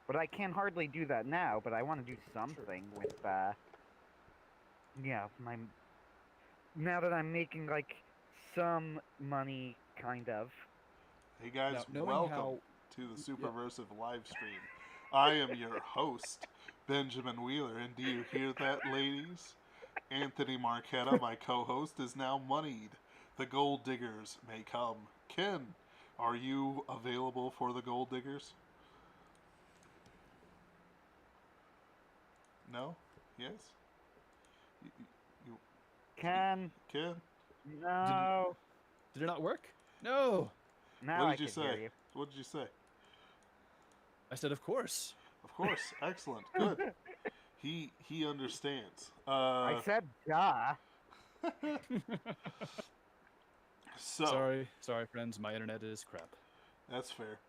But I can hardly do that now, but I want to do something with, my... Now that I'm making, like, some money, kind of. Hey guys, Now, knowing welcome how... to the Yep. Superversive Livestream. I am your host, Benjamin Wheeler, and do you hear that, ladies? Anthony Marchetta, my co-host, is now moneyed. The gold diggers may come. Ken, are you available for the gold diggers? No? Yes? You, you, Can... Ken? Did it, No... did it not work? No! Now What I did you could hear say? you. What did you say? I said, of course. Of course. Excellent. Good. He understands. I said duh. So Sorry, friends. My internet is crap. that's fair.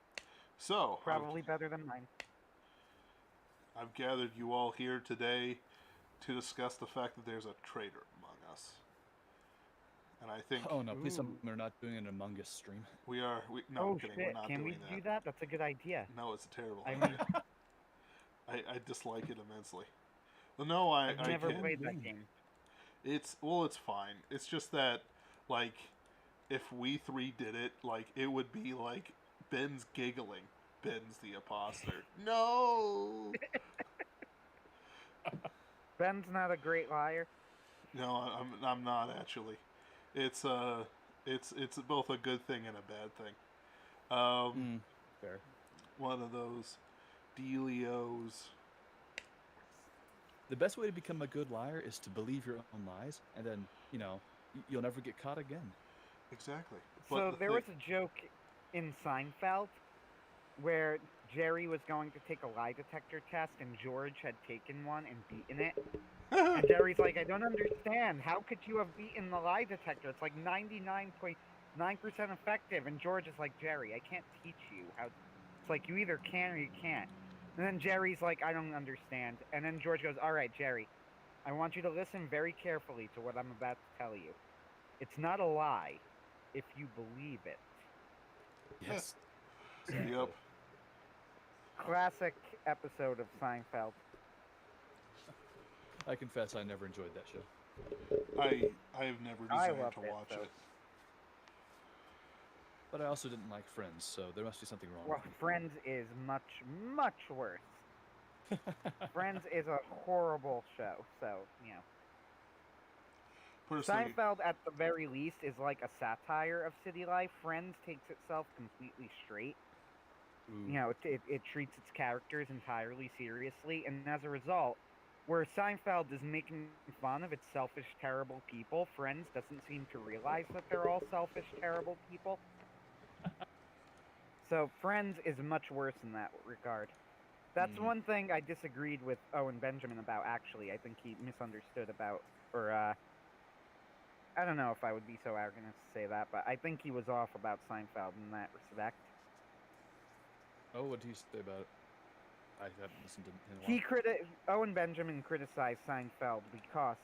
So Probably better than mine. I've gathered you all here today to discuss the fact that there's a traitor among us, and I think Oh no, please tell me Ooh. we're not doing an Among Us stream. we are. No, Oh I'm kidding. We're shit, not can we doing do that. that? That's a good idea. No, it's a terrible I idea. mean, I dislike it immensely. Well, no, I I've never can. played that game. It's fine. It's just that like if we three did it, like it would be like Ben's giggling. Ben's the imposter. No. Ben's not a great liar. No, I'm not actually. It's it's both a good thing and a bad thing. Fair. One of those dealios. The best way to become a good liar is to believe your own lies, and then, you'll never get caught again. Exactly. So there was a joke in Seinfeld where Jerry was going to take a lie detector test and George had taken one and beaten it. And Jerry's like, I don't understand. How could you have beaten the lie detector? It's like 99.9% effective. And George is like, Jerry, I can't teach you how. It's like you either can or you can't. And then Jerry's like, I don't understand. And then George goes, all right, Jerry, I want you to listen very carefully to what I'm about to tell you. It's not a lie if you believe it. Yes. Yep. Classic episode of Seinfeld. I confess I never enjoyed that show. I have never desired love to it, watch so. it. But I also didn't like Friends, so there must be something wrong Well, with me. Friends is much, much worse. Friends is a horrible show, so, Personally, Seinfeld, at the very least, is like a satire of city life. Friends takes itself completely straight. Ooh. It treats its characters entirely seriously, and as a result, where Seinfeld is making fun of its selfish, terrible people, Friends doesn't seem to realize that they're all selfish, terrible people. So Friends is much worse in that regard. That's one thing I disagreed with Owen Benjamin about, actually. I think he misunderstood about, or, I don't know if I would be so arrogant as to say that, but I think he was off about Seinfeld in that respect. Oh, what did he say about it? I haven't listened to him in a while. Owen Benjamin criticized Seinfeld because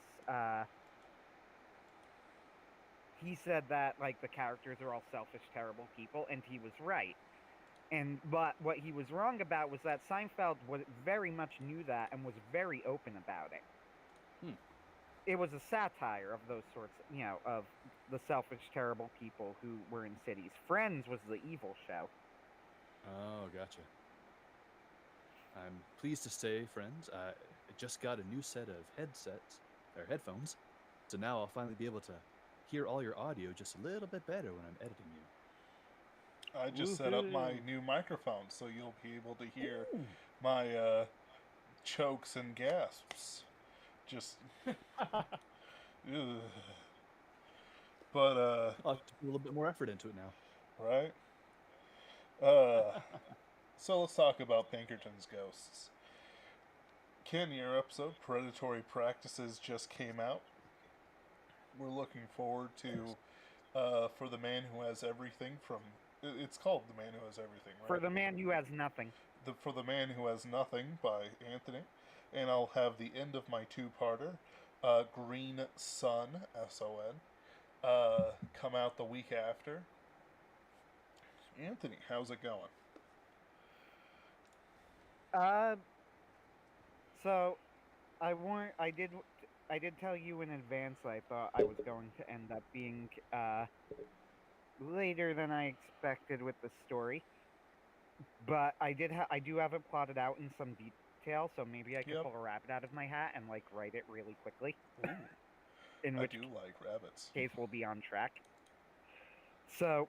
he said that like the characters are all selfish, terrible people, and he was right. But what he was wrong about was that Seinfeld very much knew that and was very open about it. It was a satire of those sorts, of the selfish, terrible people who were in cities. Friends was the evil show. Oh, gotcha. I'm pleased to say, friends, I just got a new set of headphones, so now I'll finally be able to hear all your audio just a little bit better when I'm editing you. I just set up my new microphone, so you'll be able to hear my chokes and gasps. Just, but I'll have to put a little bit more effort into it now. right. So let's talk about Pinkerton's ghosts. Ken, your episode, Predatory Practices, just came out. We're looking forward to For the Man Who Has Everything from... It's called The Man Who Has Everything, right? For the Man Who Has Nothing. For the Man Who Has Nothing by Anthony. And I'll have the end of my two-parter, Green Sun, S-O-N, come out the week after. Anthony, how's it going? Uh, so I did tell you in advance I thought I was going to end up being later than I expected with the story, but I do have it plotted out in some detail, so maybe I could Yep. pull a rabbit out of my hat and like write it really quickly. Ooh, In I which do like rabbits. case we'll be on track. So,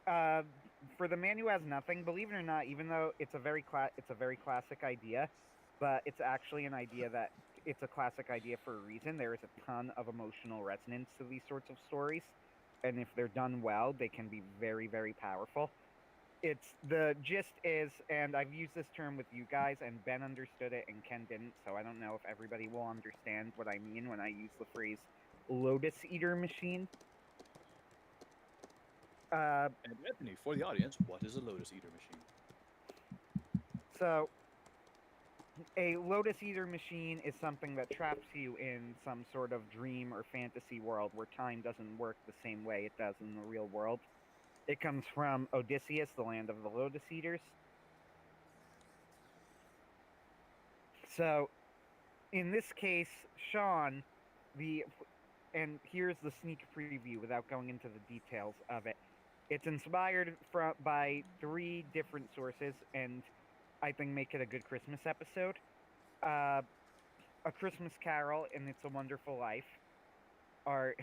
uh, for the man who has nothing, believe it or not, even though it's a very classic idea, but it's actually an idea that it's a classic idea for a reason. There is a ton of emotional resonance to these sorts of stories, and if they're done well, they can be very, very powerful. It's the gist is, and I've used this term with you guys, and Ben understood it and Ken didn't, so I don't know if everybody will understand what I mean when I use the phrase lotus eater machine. Uh, And Anthony, for the audience, what is a Lotus Eater machine? so a lotus eater machine is something that traps you in some sort of dream or fantasy world where time doesn't work the same way it does in the real world. It comes from Odysseus, the land of the lotus eaters. So, in this case, Sean, the and here's the sneak preview without going into the details of it. It's inspired by three different sources, and I think make it a good Christmas episode. Uh, a Christmas Carol and It's a Wonderful Life are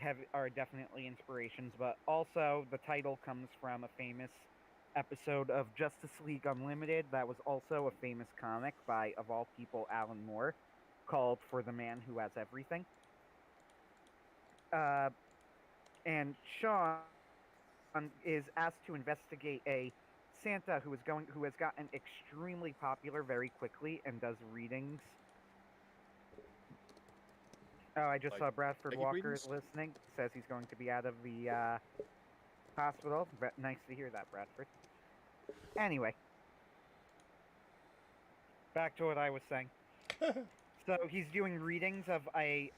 definitely inspirations, but also the title comes from a famous episode of Justice League Unlimited that was also a famous comic by, of all people, Alan Moore, called For the Man Who Has Everything. Uh, and Sean is asked to investigate a Santa who has gotten extremely popular very quickly and does readings. Oh, I just Like saw Bradford psychic Walker is readings? listening. Says he's going to be out of the hospital. Nice to hear that, Bradford. Anyway, back to what I was saying. So he's doing readings of a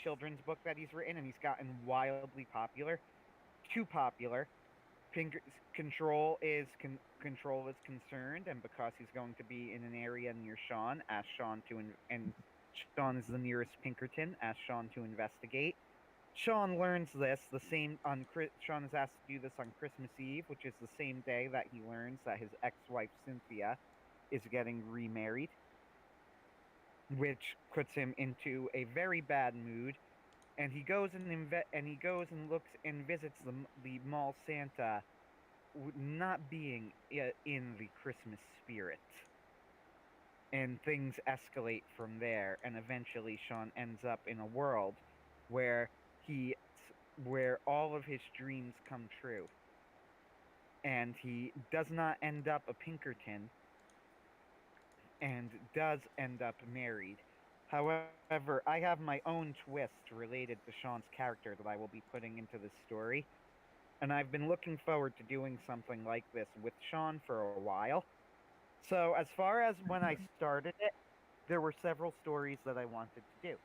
children's book that he's written, and he's gotten wildly popular, too popular. Pink, control is concerned, and because he's going to be in an area near Sean, ask Sean to and Sean is the nearest Pinkerton. Ask Sean to investigate. Sean learns this the same on Sean is asked to do this on Christmas Eve, which is the same day that he learns that his ex-wife Cynthia is getting remarried, which puts him into a very bad mood. And he goes and looks and visits the mall Santa, not being in the Christmas spirit. And things escalate from there, and eventually Sean ends up in a world where he where all of his dreams come true. And he does not end up a Pinkerton and does end up married. However, I have my own twist related to Sean's character that I will be putting into this story, and I've been looking forward to doing something like this with Sean for a while. So, as far as when I started it, there were several stories that I wanted to do.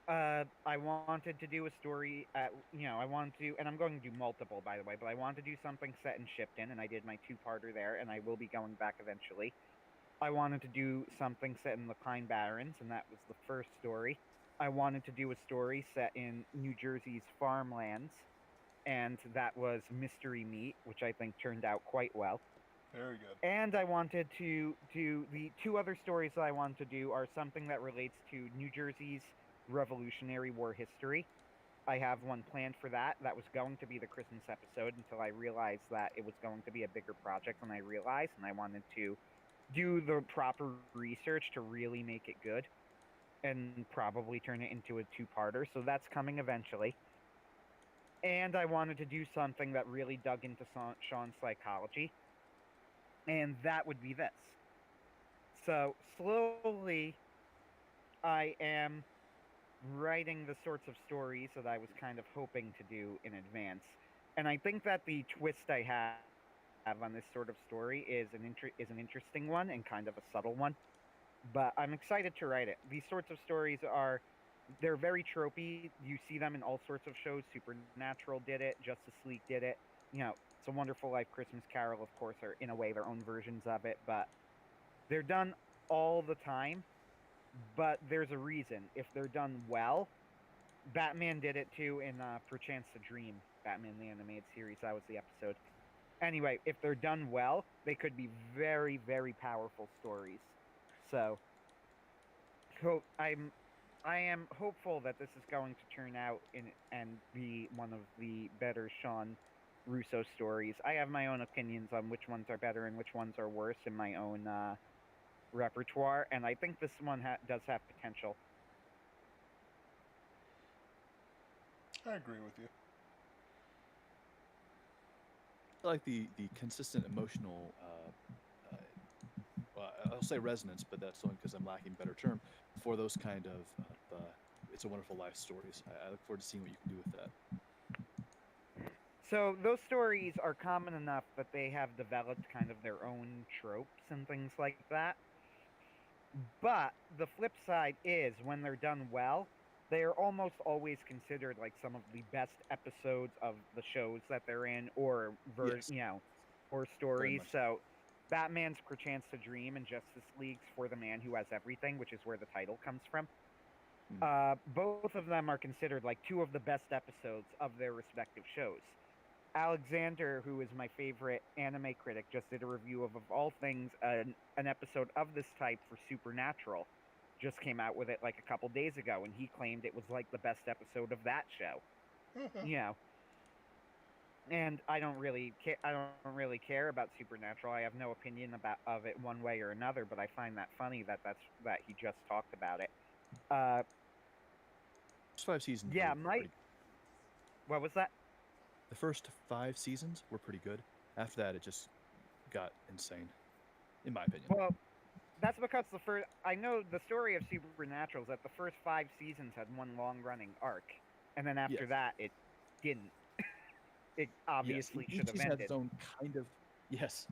I wanted to do a story I wanted to, and I'm going to do multiple, by the way, but I wanted to do something set in Shipton, and I did my two-parter there, and I will be going back eventually. I wanted to do something set in the Pine Barrens, and that was the first story. I wanted to do a story set in New Jersey's farmlands, and that was Mystery Meat, which I think turned out quite well. Very good. And I wanted to do the two other stories that I wanted to do are something that relates to New Jersey's Revolutionary War history. I have one planned for that. That was going to be the Christmas episode until I realized that it was going to be a bigger project than I realized, and I wanted to do the proper research to really make it good and probably turn it into a two-parter. So that's coming eventually. And I wanted to do something that really dug into Sean's psychology, and that would be this. So slowly, I am writing the sorts of stories that I was kind of hoping to do in advance. And I think that the twist I have on this sort of story is an interesting one and kind of a subtle one. But I'm excited to write it. These sorts of stories they're very tropey. You see them in all sorts of shows. Supernatural did it, Justice League did it. It's a Wonderful Life, Christmas Carol, of course, are in a way their own versions of it, but they're done all the time. But there's a reason. If they're done well, Batman did it too in Perchance to Dream, Batman the Animated Series. That was the episode. Anyway, if they're done well, they could be very, very powerful stories. So, I am hopeful that this is going to turn out and be one of the better Sean Russo stories. I have my own opinions on which ones are better and which ones are worse in my own repertoire, and I think this one does have potential. I agree with you. I like the consistent emotional, well, I'll say resonance, but that's only because I'm lacking a better term for those kind of It's a Wonderful Life stories. I look forward to seeing what you can do with that. So those stories are common enough that they have developed kind of their own tropes and things like that. But the flip side is when they're done well, they are almost always considered like some of the best episodes of the shows that they're in, or Yes. or Very stories. much. So Batman's Perchance to Dream and Justice League's For the Man Who Has Everything, which is where the title comes from. Both of them are considered like two of the best episodes of their respective shows. Alexander, who is my favorite anime critic, just did a review of all things, an episode of this type for Supernatural. Just came out with it like a couple days ago, and he claimed it was like the best episode of that show. You know, and I don't really care about Supernatural. I have no opinion of it one way or another, but I find that funny that he just talked about it. First 5 seasons. Yeah, were pretty good. what was that? The first 5 seasons were pretty good. After that, it just got insane, in my opinion. Well, that's because I know the story of Supernatural is that the first 5 seasons had one long-running arc, and then after Yes. that, it didn't. It obviously yes, should each have season had ended. its own kind of yes.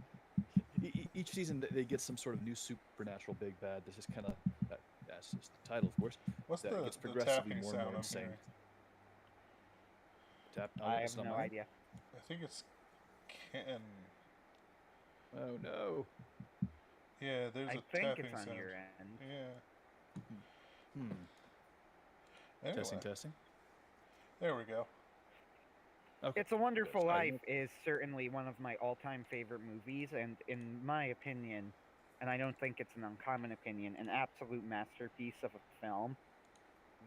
Each season they get some sort of new supernatural big bad. This is kind of that's just the title, of course. What's that the gets progressively tapping more and sound more I'm insane. hearing? Tap. Oh, I it's have not no mine? idea. I think it's Ken. Oh no. Yeah, there's I a think tapping it's on sound. your end. Yeah. Anyway, Testing. there we go. Okay. It's a Wonderful Sorry, Life is certainly one of my all-time favorite movies, and in my opinion, and I don't think it's an uncommon opinion, an absolute masterpiece of a film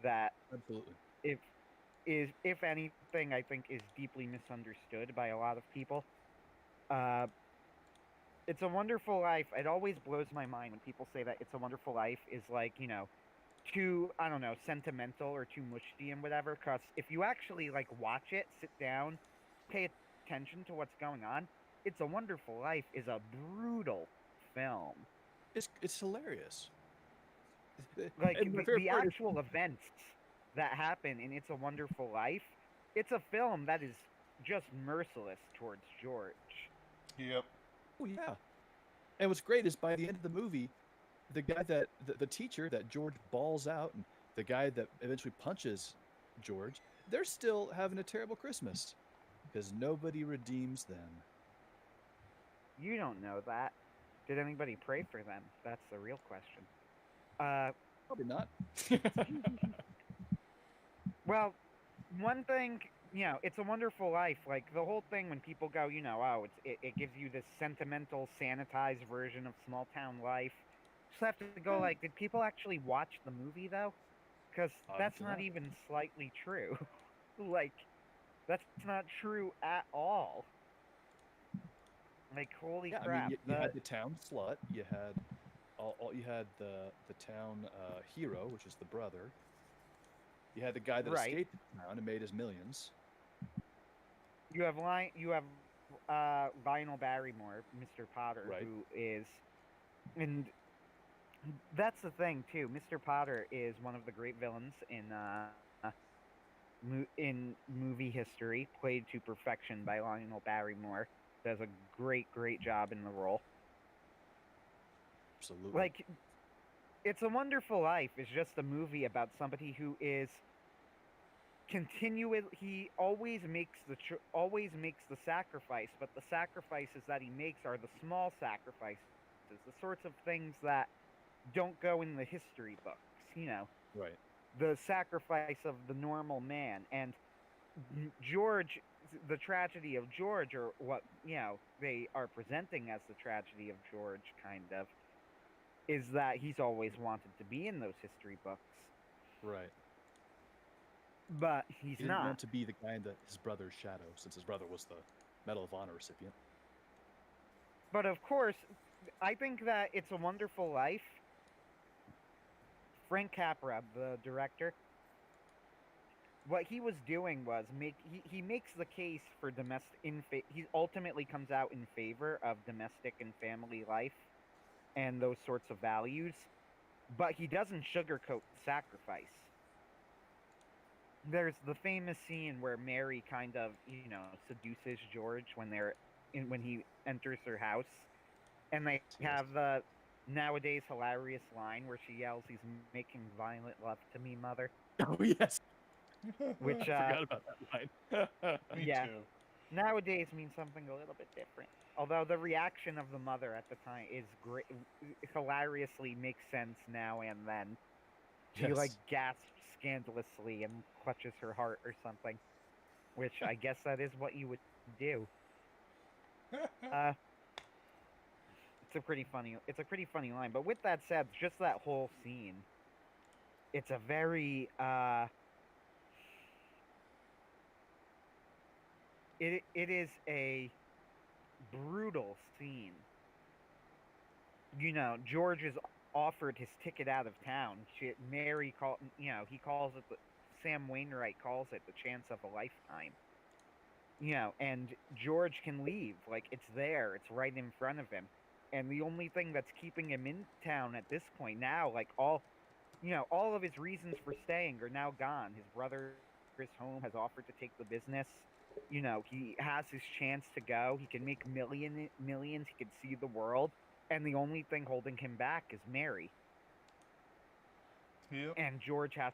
that, Absolutely. if anything, I think is deeply misunderstood by a lot of people. It's a Wonderful Life. It always blows my mind when people say that It's a Wonderful Life is like, too, I don't know, sentimental or too mushy and whatever. Because if you actually like watch it, sit down, pay attention to what's going on, It's a Wonderful Life is a brutal film. It's hilarious. Like And my favorite the part is actual events that happen in It's a Wonderful Life, it's a film that is just merciless towards George. Yep. oh yeah. And what's great is by the end of the movie, the guy that the teacher that George balls out and the guy that eventually punches George, they're still having a terrible Christmas because nobody redeems them. You don't know that. Did anybody pray for them? That's the real question. Probably not. Well, one thing, It's a Wonderful Life. Like the whole thing when people go, it gives you this sentimental, sanitized version of small town life. Just have to go like, did people actually watch the movie though? Because that's Obviously not not. even slightly true. Like, that's not true at all. Like, holy Yeah, I crap! mean, you had the town slut. You had you had the town hero, which is the brother. You had the guy that Right. escaped the town and made his millions. You have Lionel Barrymore, Mr. Potter, Right. who is, and that's the thing too. Mr. Potter is one of the great villains in movie history, played to perfection by Lionel Barrymore. Does a great job in the role. Absolutely. Like, It's a Wonderful Life is just a movie about somebody who is he always makes the sacrifice, but the sacrifices that he makes are the small sacrifices, the sorts of things that don't go in the history books, Right. the sacrifice of the normal man. And George, the tragedy of George, or what they are presenting as the tragedy of George, kind of, is that he's always wanted to be in those history books, Right. but he's He didn't not. want to be the guy in his brother's shadow, since his brother was the Medal of Honor recipient. But of course, I think that It's a Wonderful Life, Frank Capra, the director, what he was doing was he makes the case for he ultimately comes out in favor of domestic and family life and those sorts of values, but he doesn't sugarcoat the sacrifice. There's the famous scene where Mary kind of, seduces George when he enters her house, and they Yes. have the nowadays hilarious line where she yells, "He's making violent love to me, mother." Oh yes, Which, I forgot about that line. Me yeah, too. nowadays means something a little bit different. Although the reaction of the mother at the time is great, hilariously makes sense now and then. She like Yes. gasps scandalously and clutches her heart or something, which I guess that is what you would do. Uh, It's a pretty funny line. But with that said, just that whole scene, it's a very it is a brutal scene. George is offered his ticket out of town. He calls it Sam Wainwright calls it the chance of a lifetime. And George can leave. Like, it's there. It's right in front of him. And the only thing that's keeping him in town at this point now, like all of his reasons for staying are now gone. His brother, Chris Home, has offered to take the business. He has his chance to go. He can make millions. He can see the world. And the only thing holding him back is Mary. Yep. And George has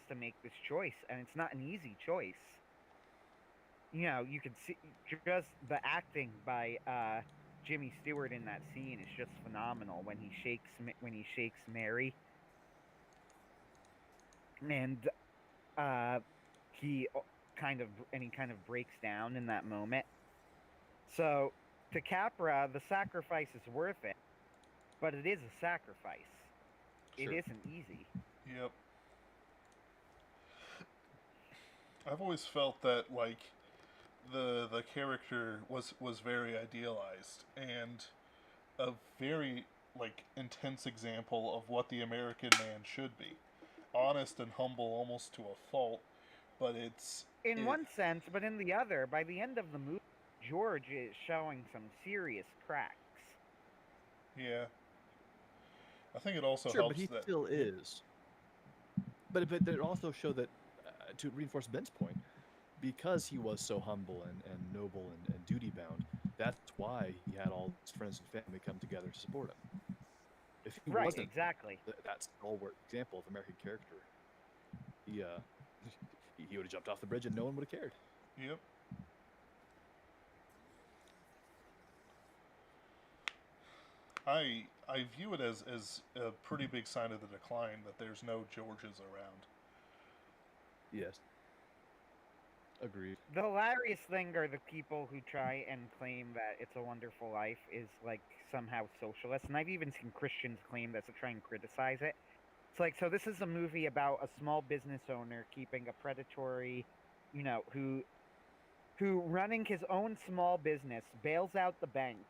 to make this choice, and it's not an easy choice. You can see just the acting by Jimmy Stewart in that scene is just phenomenal when he shakes Mary, and he kind of breaks down in that moment. So to Capra, the sacrifice is worth it, but it is a sacrifice. Sure. It isn't easy. Yep. I've always felt that like the character was very idealized and a very like intense example of what the American man should be. Honest and humble almost to a fault, but In it one sense, but in the other, by the end of the movie, George is showing some serious cracks. yeah. I think it also Sure, but helps he that still is. But it also show that, to reinforce Ben's point, because he was so humble and noble and duty bound, that's why he had all his friends and family come together to support him. If he Right, wasn't exactly. that stalwart example of American character, he he would have jumped off the bridge and no one would have cared. yep. I view it as a pretty big sign of the decline that there's no Georges around. Yes. Agreed. The hilarious thing are the people who try and claim that It's a Wonderful Life is like somehow socialist, and I've even seen Christians claim that to try and criticize it. It's like, so this is a movie about a small business owner keeping a predatory, who running his own small business bails out the bank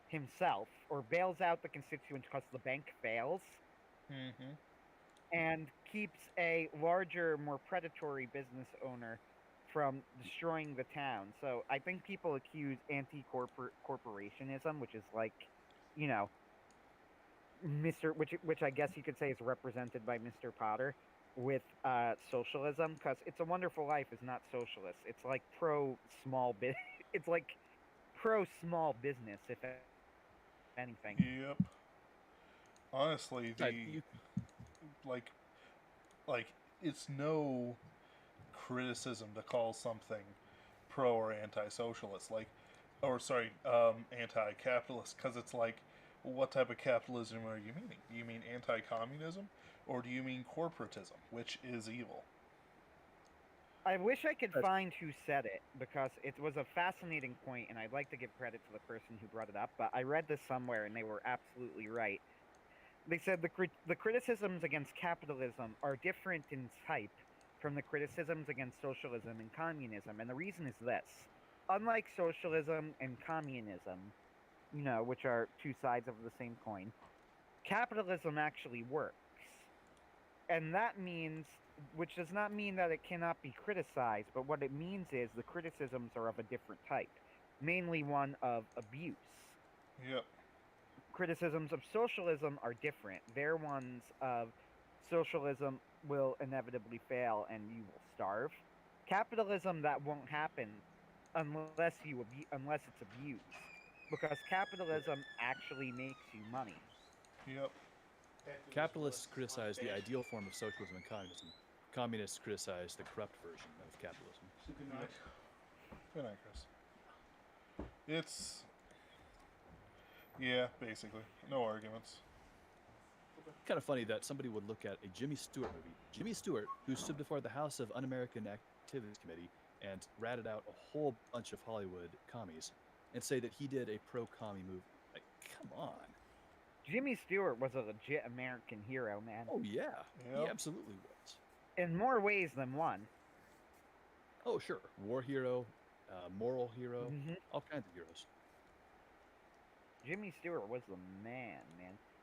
himself, or bails out the constituents because the bank fails, Mm-hmm. and keeps a larger, more predatory business owner from destroying the town. So I think people accuse anti-corporationism, which is like, you know, which I guess you could say is represented by Mr. Potter with socialism, because It's a Wonderful Life is not socialist. It's like pro small bit. It's like pro small business, if anything. Yep. Honestly, the You, like like it's no criticism to call something pro or anti-socialist, like, or sorry, anti-capitalist, because it's like, what type of capitalism are you meaning? Do you mean anti-communism, or do you mean corporatism, which is evil? I wish I could That's- find who said it because it was a fascinating point, and I'd like to give credit to the person who brought it up. But I read this somewhere, and they were absolutely right. They said the criticisms against capitalism are different in type from the criticisms against socialism and communism, and the reason is this: unlike socialism and communism, which are two sides of the same coin, capitalism actually works. And that means, which does not mean that it cannot be criticized, but what it means is the criticisms are of a different type, mainly one of abuse. Yep. Criticisms of socialism are different. They're ones of socialism will inevitably fail and you will starve. Capitalism, that won't happen unless it's abused, because capitalism actually makes you money. Yep. Capitalists criticize the ideal form of socialism and communism. Communists criticize the corrupt version of capitalism. Good night. Good night, Chris. It's, yeah, basically no arguments. Kind of funny that somebody would look at a Jimmy Stewart movie. Jimmy Stewart, who stood before the House of Un-American Activities Committee and ratted out a whole bunch of Hollywood commies, and say that he did a pro-commie movie. Like, come on. Jimmy Stewart was a legit American hero, man. Oh yeah, he Yep. absolutely was. In more ways than one. Oh sure, war hero, moral hero, Mhm. all kinds of heroes. Jimmy Stewart was the man.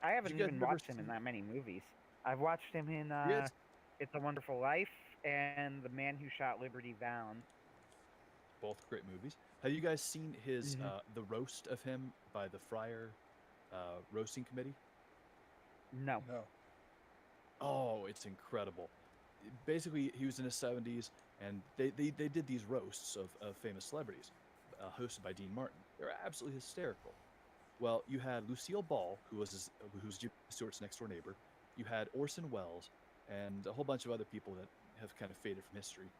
I haven't you guys even ever watched him in see- that many movies. I've watched him in Yes. It's a Wonderful Life and The Man Who Shot Liberty Bound. Both great movies. Have you guys seen his Mhm. the roast of him by the Friar roasting committee? No. No. Oh, it's incredible. Basically, he was in his 70s, and they did these roasts of famous celebrities, hosted by Dean Martin. They're absolutely hysterical. Well, you had Lucille Ball, who was Jimmy Stewart's next door neighbor. You had Orson Welles, and a whole bunch of other people that have kind of faded from history.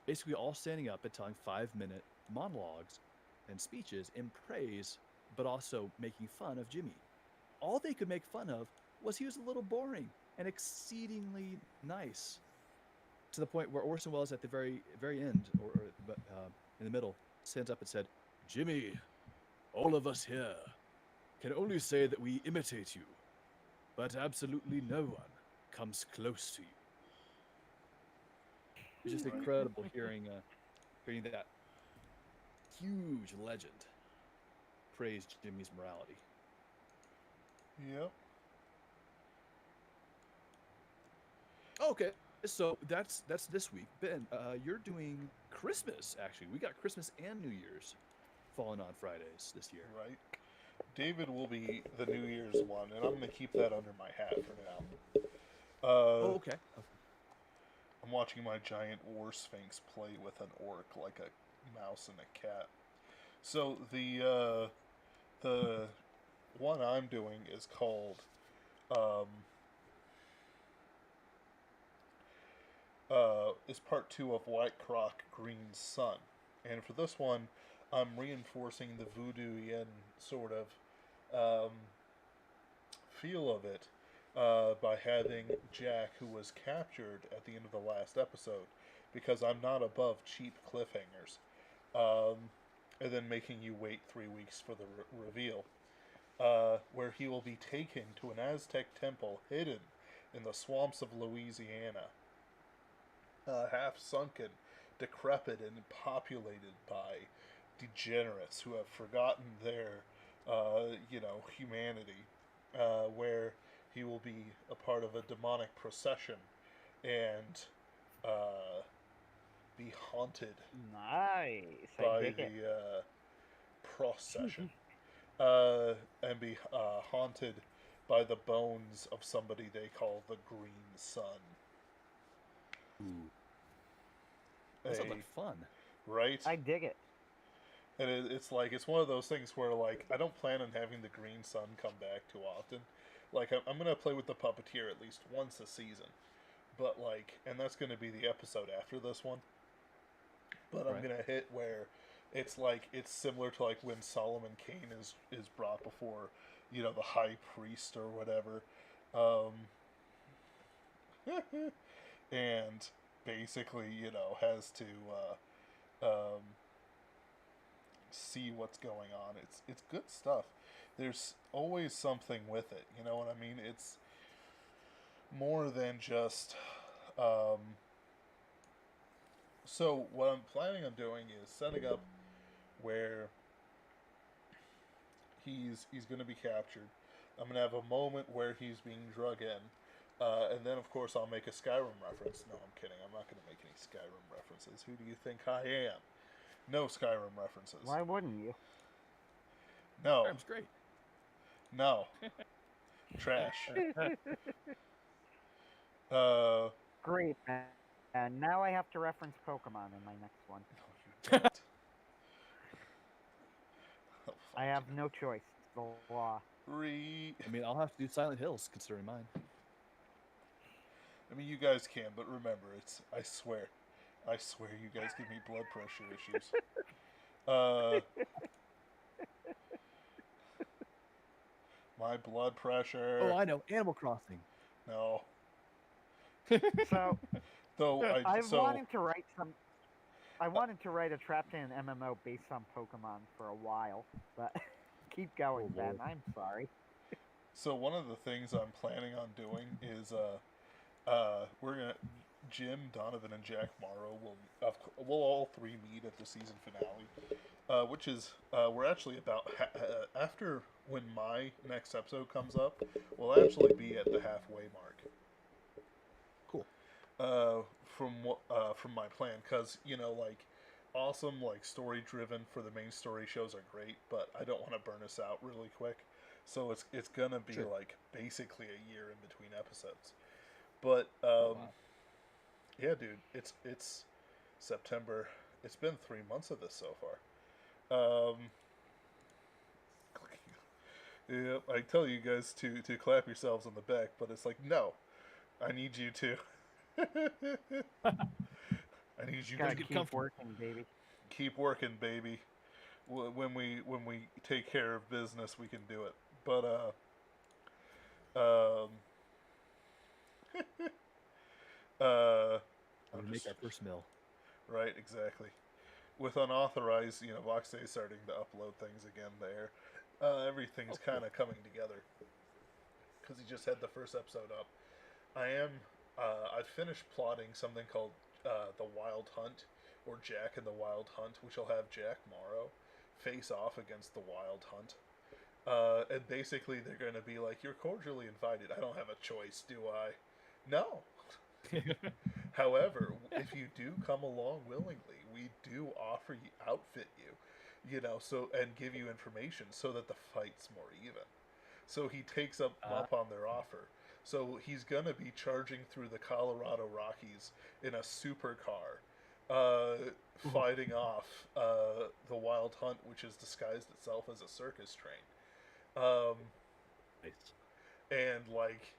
Basically, all standing up and telling 5-minute monologues and speeches in praise, but also making fun of Jimmy. All they could make fun of was he was a little boring and exceedingly nice, to the point where Orson Welles at the very end, or in the middle, stands up and said, "Jimmy, all of us here can only say that we imitate you, but absolutely no one comes close to you." It's just Right. incredible hearing that huge legend praise Jimmy's morality. Yep. Okay, so that's this week. Ben, you're doing Christmas, actually. We got Christmas and New Year's falling on Fridays this year. Right. David will be the New Year's one, and I'm going to keep that under my hat for now. Oh, okay. I'm watching my giant war sphinx play with an orc like a mouse and a cat. So the one I'm doing is called is part 2 of White Croc Green Sun, and for this one, I'm reinforcing the voodoo-yin sort of feel of it by having Jack, who was captured at the end of the last episode, because I'm not above cheap cliffhangers, and then making you wait 3 weeks for the reveal, where he will be taken to an Aztec temple hidden in the swamps of Louisiana, half sunken, decrepit, and populated by degenerates who have forgotten their, humanity, where he will be a part of a demonic procession and be haunted Nice. I by dig the it. procession, and be haunted by the bones of somebody they call the Green Sun. Ooh. That sounds like fun. Right? I dig it. And it's like, it's one of those things where, like, I don't plan on having the Green Sun come back too often. Like, I'm going to play with the puppeteer at least once a season. but like, and that's going to be the episode after this one. But I'm Right. going to hit where it's like it's similar to like when Solomon Kane is brought before, the high priest or whatever. Um, and basically, has to see what's going on. It's good stuff. There's always something with it. You know what I mean? It's more than just. So what I'm planning on doing is setting up where he's going to be captured. I'm going to have a moment where he's being drug in. And then, of course, I'll make a Skyrim reference. No, I'm kidding. I'm not going to make any Skyrim references. Who do you think I am? No Skyrim references. Why wouldn't you? No. Skyrim's great. No. Trash. Great, man. And now I have to reference Pokemon in my next one. Oh, I have no choice. It's the law. I mean, I'll have to do Silent Hills, considering mine. I mean, you guys can, but remember, I swear, you guys give me blood pressure issues. My blood pressure. Oh, I know. Animal Crossing. No. So Though I wanted to write a trapped in MMO based on Pokemon for a while, but keep going, Oh, Ben. Lord. I'm sorry. So one of the things I'm planning on doing is we're gonna Jim, Donovan, and Jack Morrow will all three meet at the season finale, which is we're actually about after when my next episode comes up, we'll actually be at the halfway mark. Cool. From my plan, because like awesome like story driven for the main story shows are great, but I don't want to burn us out really quick, so it's gonna be Sure. like basically a year in between episodes. But Wow. yeah, dude, it's September. It's been 3 months of this so far. Yeah, I tell you guys to clap yourselves on the back, but it's like no, I need you to. I need you Gotta to get keep comfortable. working, baby. keep working, baby. When we take care of business, we can do it. But I'm I'm gonna make just our first mill. right, exactly. With unauthorized, Voxday is starting to upload things again there. Everything's Oh, cool. kind of coming together because he just had the first episode up. I've finished plotting something called The Wild Hunt, or Jack and the Wild Hunt, which will have Jack Morrow face off against the Wild Hunt. And basically, they're going to be like, "You're cordially invited." I don't have a choice, do I? No. However, if you do come along willingly, we do offer you outfit you, so and give you information so that the fight's more even. So he takes up on their offer. So he's gonna be charging through the Colorado Rockies in a supercar, fighting off the Wild Hunt, which has disguised itself as a circus train. Nice. And like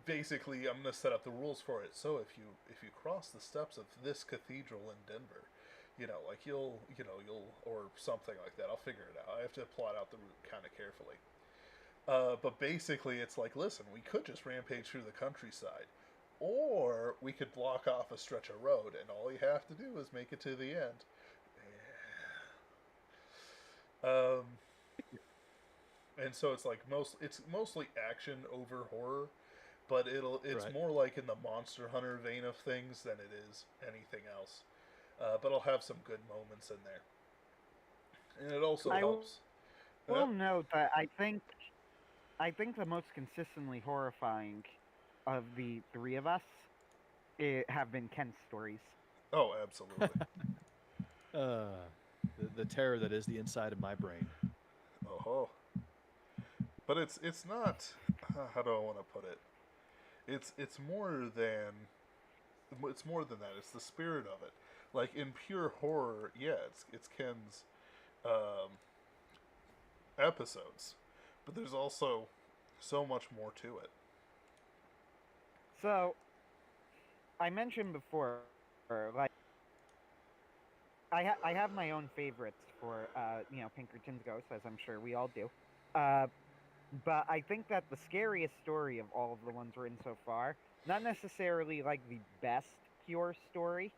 basically I'm gonna set up the rules for it. So if you cross the steps of this cathedral in Denver, like you'll or something like that. I'll figure it out. I have to plot out the route kind of carefully. But basically, it's like, listen, we could just rampage through the countryside, or we could block off a stretch of road, and all you have to do is make it to the end. And so it's like it's mostly action over horror, but it's Right. more like in the Monster Hunter vein of things than it is anything else. But I'll have some good moments in there, and it also helps. Well, note that I think the most consistently horrifying of the three of us have been Ken's stories. Oh, absolutely. The terror that is the inside of my brain. Oh, but it's not. How do I want to put it? It's more than that. It's the spirit of it. Like in pure horror, yeah, it's Ken's episodes, but there's also so much more to it. So, I mentioned before, like I have my own favorites for Pinkerton's Ghost, as I'm sure we all do. Uh, but I think that the scariest story of all of the ones written so far, not necessarily like the best pure story,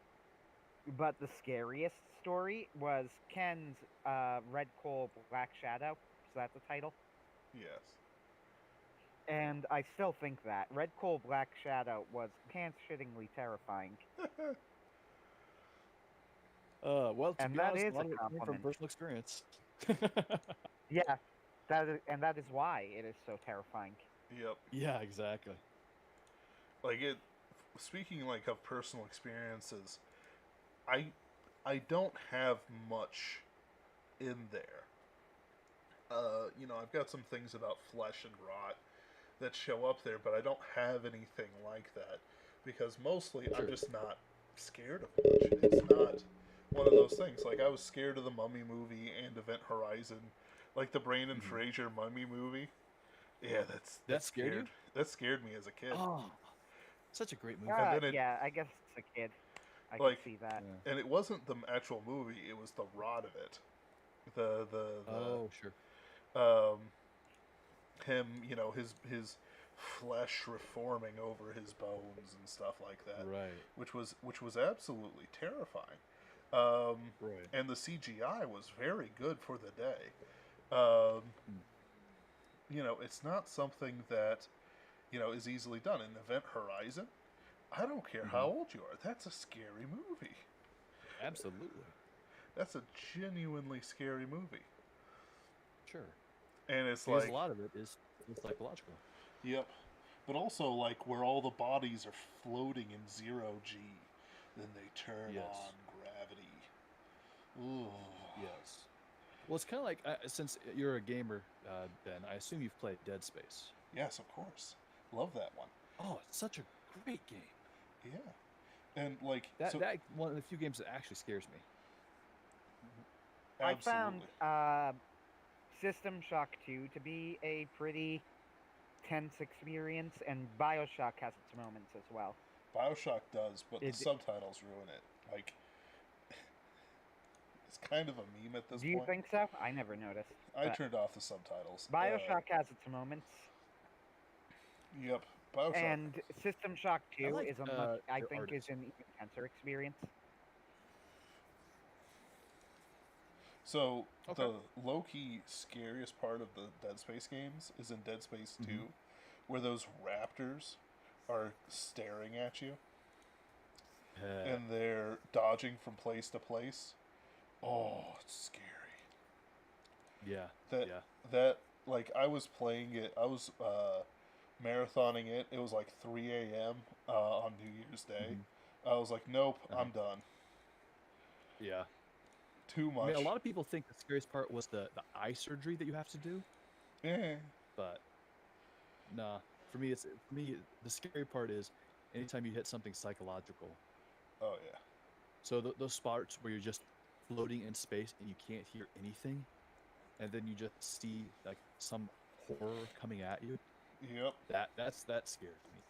but the scariest story was Ken's Red Coal Black Shadow. Is that the title? Yes. And I still think that Red Coal Black Shadow was pants-shittingly terrifying, Well, to and be that honest, a is lot a of it came from compliment. personal experience. Yeah, that is why it is so terrifying. Yep. Yeah, exactly. Like it. Speaking like of personal experiences, I I don't have much in there. I've got some things about flesh and rot that show up there, but I don't have anything like that because mostly I'm Sure. just not scared of much. It's not one of those things. Like I was scared of the Mummy movie and Event Horizon, like the Brandon Mhm. Fraser Mummy movie. Yeah, That scared you? that scared me as a kid. Oh, such a great movie. And then it Yeah, I guess as a kid, I could like, see that. Yeah. and it wasn't the actual movie; it was the rot of it. Oh, sure. The him, his flesh reforming over his bones and stuff like that, Right. which was absolutely terrifying. Right. And the CGI was very good for the day. Um, Mm. it's not something that is easily done. In Event Horizon, I don't care how Mhm. old you are. That's a scary movie. Absolutely. That's a genuinely scary movie. Sure. And it's Because a like, lot of it is psychological. yep. But also, like, where all the bodies are floating in zero G, then they turn Yes. on gravity. Ooh. Yes. Well, it's kind of like since you're a gamer, Ben, I assume you've played Dead Space. Yes, of course. Love that one. Oh, it's such a great game. Yeah. And, like, That so, that one of the few games that actually scares me. I found absolutely. System Shock 2 to be a pretty tense experience, and Bioshock has its moments as well. Bioshock does, but the It, subtitles ruin it. Like, it's kind of a meme at this do you point. think so? I never noticed, I but turned off the subtitles. Bioshock has its moments, Yep. Bioshock. and System Shock I 2 like is a much, I their think, is artists. an even tenser experience. So Okay. the low-key scariest part of the Dead Space games is in Dead Space 2, Mhm. where those raptors are staring at you and they're dodging from place to place. Oh, it's scary. Yeah. That Yeah. that like I was playing it. I was marathoning it. It was like 3 a.m. On New Year's Day. Mhm. I was like, nope, Uh-huh. I'm done. Yeah. Too I mean, a much. lot of people think the scariest part was the eye surgery that you have to do, Eh. but nah. For me the scary part is anytime you hit something psychological. Oh yeah. So those spots where you're just floating in space and you can't hear anything, and then you just see like some horror coming at you. Yep. That scares me.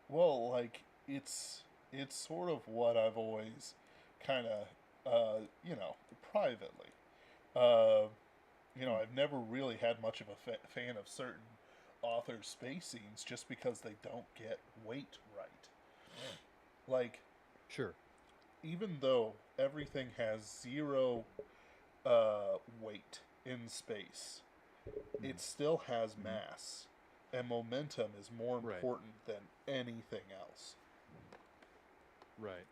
Well, like it's sort of what I've always kind of privately. Uh, Hmm. I've never really had much of a fan of certain authors' space scenes just because they don't get weight right. Like Sure. even though everything has zero weight in space, Mhm. it still has Mhm. mass, and momentum is more Right. important than anything else. Right.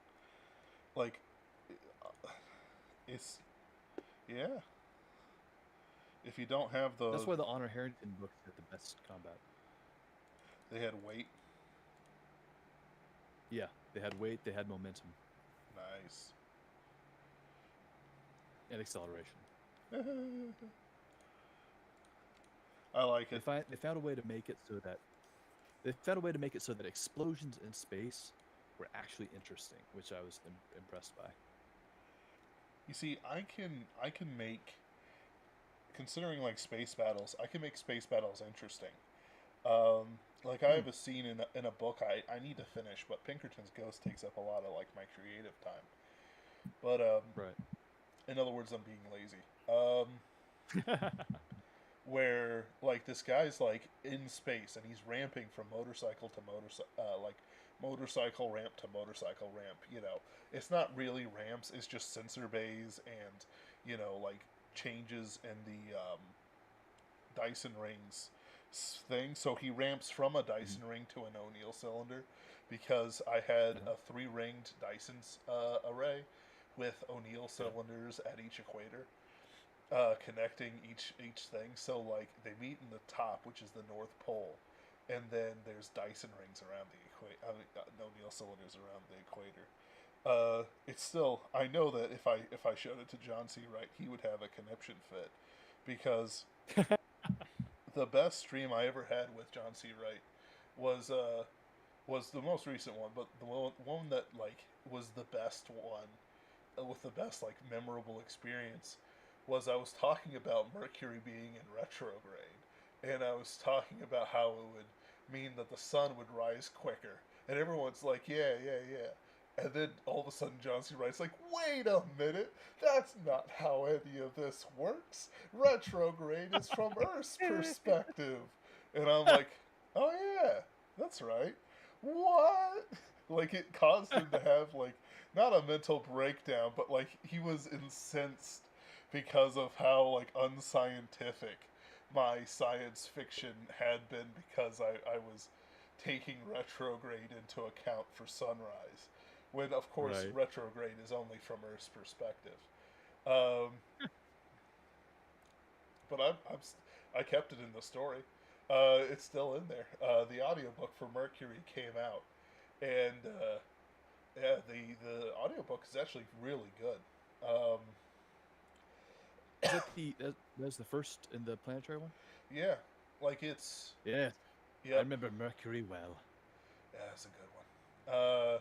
Like, it's yeah. If you don't have That's why the Honor Harrington books had the best combat. they had weight. Yeah, they had weight, they had momentum Nice. and acceleration. I like it. They found a way to make it so that they found a way to make it so that explosions in space were actually interesting, which I was impressed by. You see, I can make considering like space battles. I can make space battles interesting. Um, Like I have a scene in a book I need to finish, but Pinkerton's ghost takes up a lot of like my creative time. But Right. in other words, I'm being lazy. Where like this guy's like in space and he's ramping from motorcycle to motorcycle, like motorcycle ramp to motorcycle ramp. You know, it's not really ramps; it's just sensor bays and like changes in the Dyson rings thing. So he ramps from a Dyson ring to an O'Neill cylinder because I had a 3-ringed Dyson array with O'Neill cylinders at each equator, connecting each thing. So like they meet in the top, which is the North Pole, and then there's Dyson rings around the equator. O'Neill cylinders around the equator. It's still. I know that if I showed it to John C. Wright, he would have a conniption fit, because the best stream I ever had with John C. Wright was the most recent one, but the one that like was the best one, with the best like memorable experience, was I was talking about Mercury being in retrograde, and I was talking about how it would mean that the sun would rise quicker, and everyone's like, yeah, yeah, yeah. And then all of a sudden John C. Wright's like, wait a minute, that's not how any of this works. Retrograde is from Earth's perspective. And I'm like, oh yeah, that's right. What? Like it caused him to have like, not a mental breakdown, but like he was incensed because of how like unscientific my science fiction had been, because I was taking retrograde into account for sunrise, when of course Right. retrograde is only from Earth's perspective. Um, but I kept it in the story. It's still in there. The audiobook for Mercury came out, and yeah, the audiobook is actually really good. Is that that's the first in the planetary one? Yeah, like it's Yeah. I yep. remember Mercury well. Yeah, it's a good one.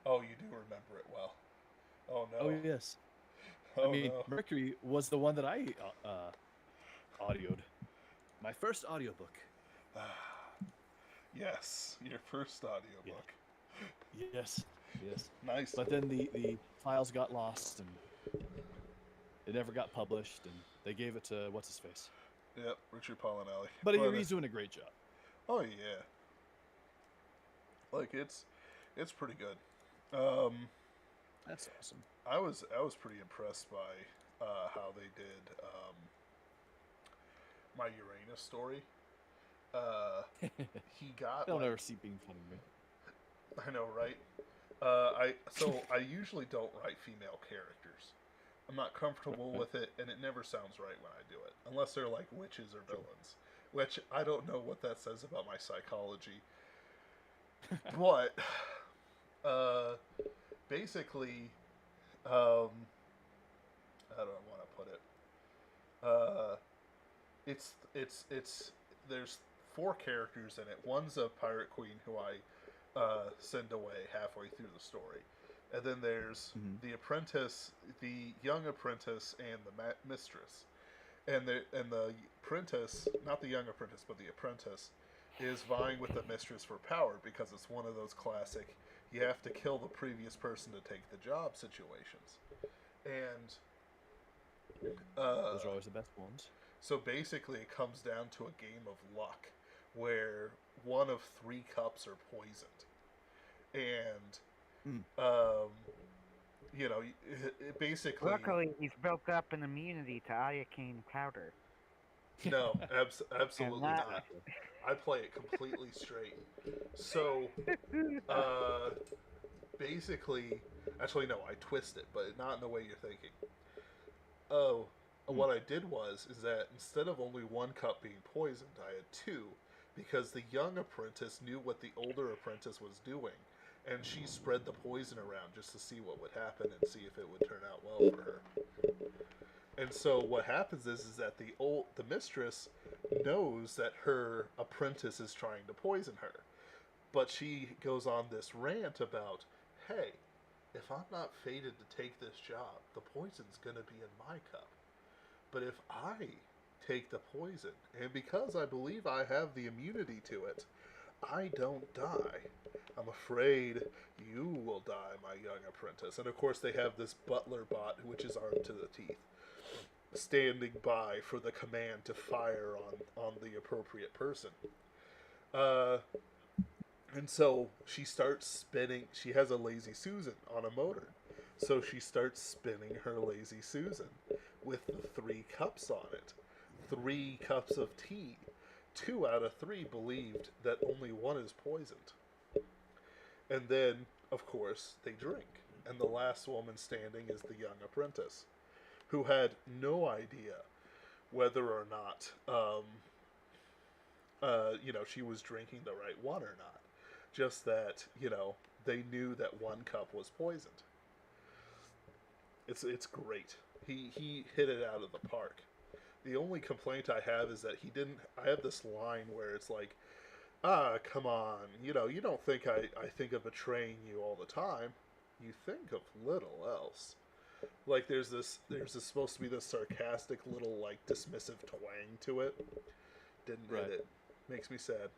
Oh, you do remember it well. Oh Oh no. yes. I Oh mean, no. Mercury was the one that I audioed. My first audiobook. Yes, your first audiobook. Yes. Yes. Nice. But then the files got lost and it never got published, and they gave it to what's his face. Yep, Richard Pollinelli. But he's doing a great job. Oh yeah. Like it's pretty good. That's awesome. I was pretty impressed by how they did my Uranus story. He got They'll like, never see being funny me. I know, right? I usually don't write female characters. I'm not comfortable with it, and it never sounds right when I do it, unless they're like witches or villains, which I don't know what that says about my psychology. But basically, how do I want to put it? It's there's 4 characters in it. One's a pirate queen who I send away halfway through the story, and then there's the apprentice, the young apprentice, and the mistress. And the apprentice, not the young apprentice, but the apprentice, is vying with the mistress for power, because it's one of those classic you have to kill the previous person to take the job situations. And Those are always the best ones. so basically it comes down to a game of luck, where one of 3 cups are poisoned. And it basically, Luckily, he's built up an immunity to iocane powder. no, absolutely that- not. I play it completely straight. So basically, actually no, I twist it, but not in the way you're thinking. Oh, what I did is that instead of only 1 cup being poisoned, I had 2, because the young apprentice knew what the older apprentice was doing, and she spread the poison around just to see what would happen and see if it would turn out well for her. And so what happens is that the mistress knows that her apprentice is trying to poison her, but she goes on this rant about, hey, if I'm not fated to take this job, the poison's going to be in my cup. But if I take the poison, and because I believe I have the immunity to it, I don't die. I'm afraid you will die, my young apprentice. And of course, they have this butler bot, which is armed to the teeth, standing by for the command to fire on the appropriate person. Uh, and so she starts spinning. She has a Lazy Susan on a motor. So she starts spinning her Lazy Susan with the 3 cups on it. 3 cups of tea. 2 out of 3 believed that only one is poisoned. And then, of course, they drink. And the last woman standing is the young apprentice, who had no idea whether or not, she was drinking the right one or not. Just that, they knew that 1 cup was poisoned. It's great. He hit it out of the park. The only complaint I have is that he didn't. I have this line where it's like, come on, you don't think I think of betraying you all the time. You think of little else. Like there's supposed to be this sarcastic little like dismissive twang to it. Didn't hit it. Makes me sad.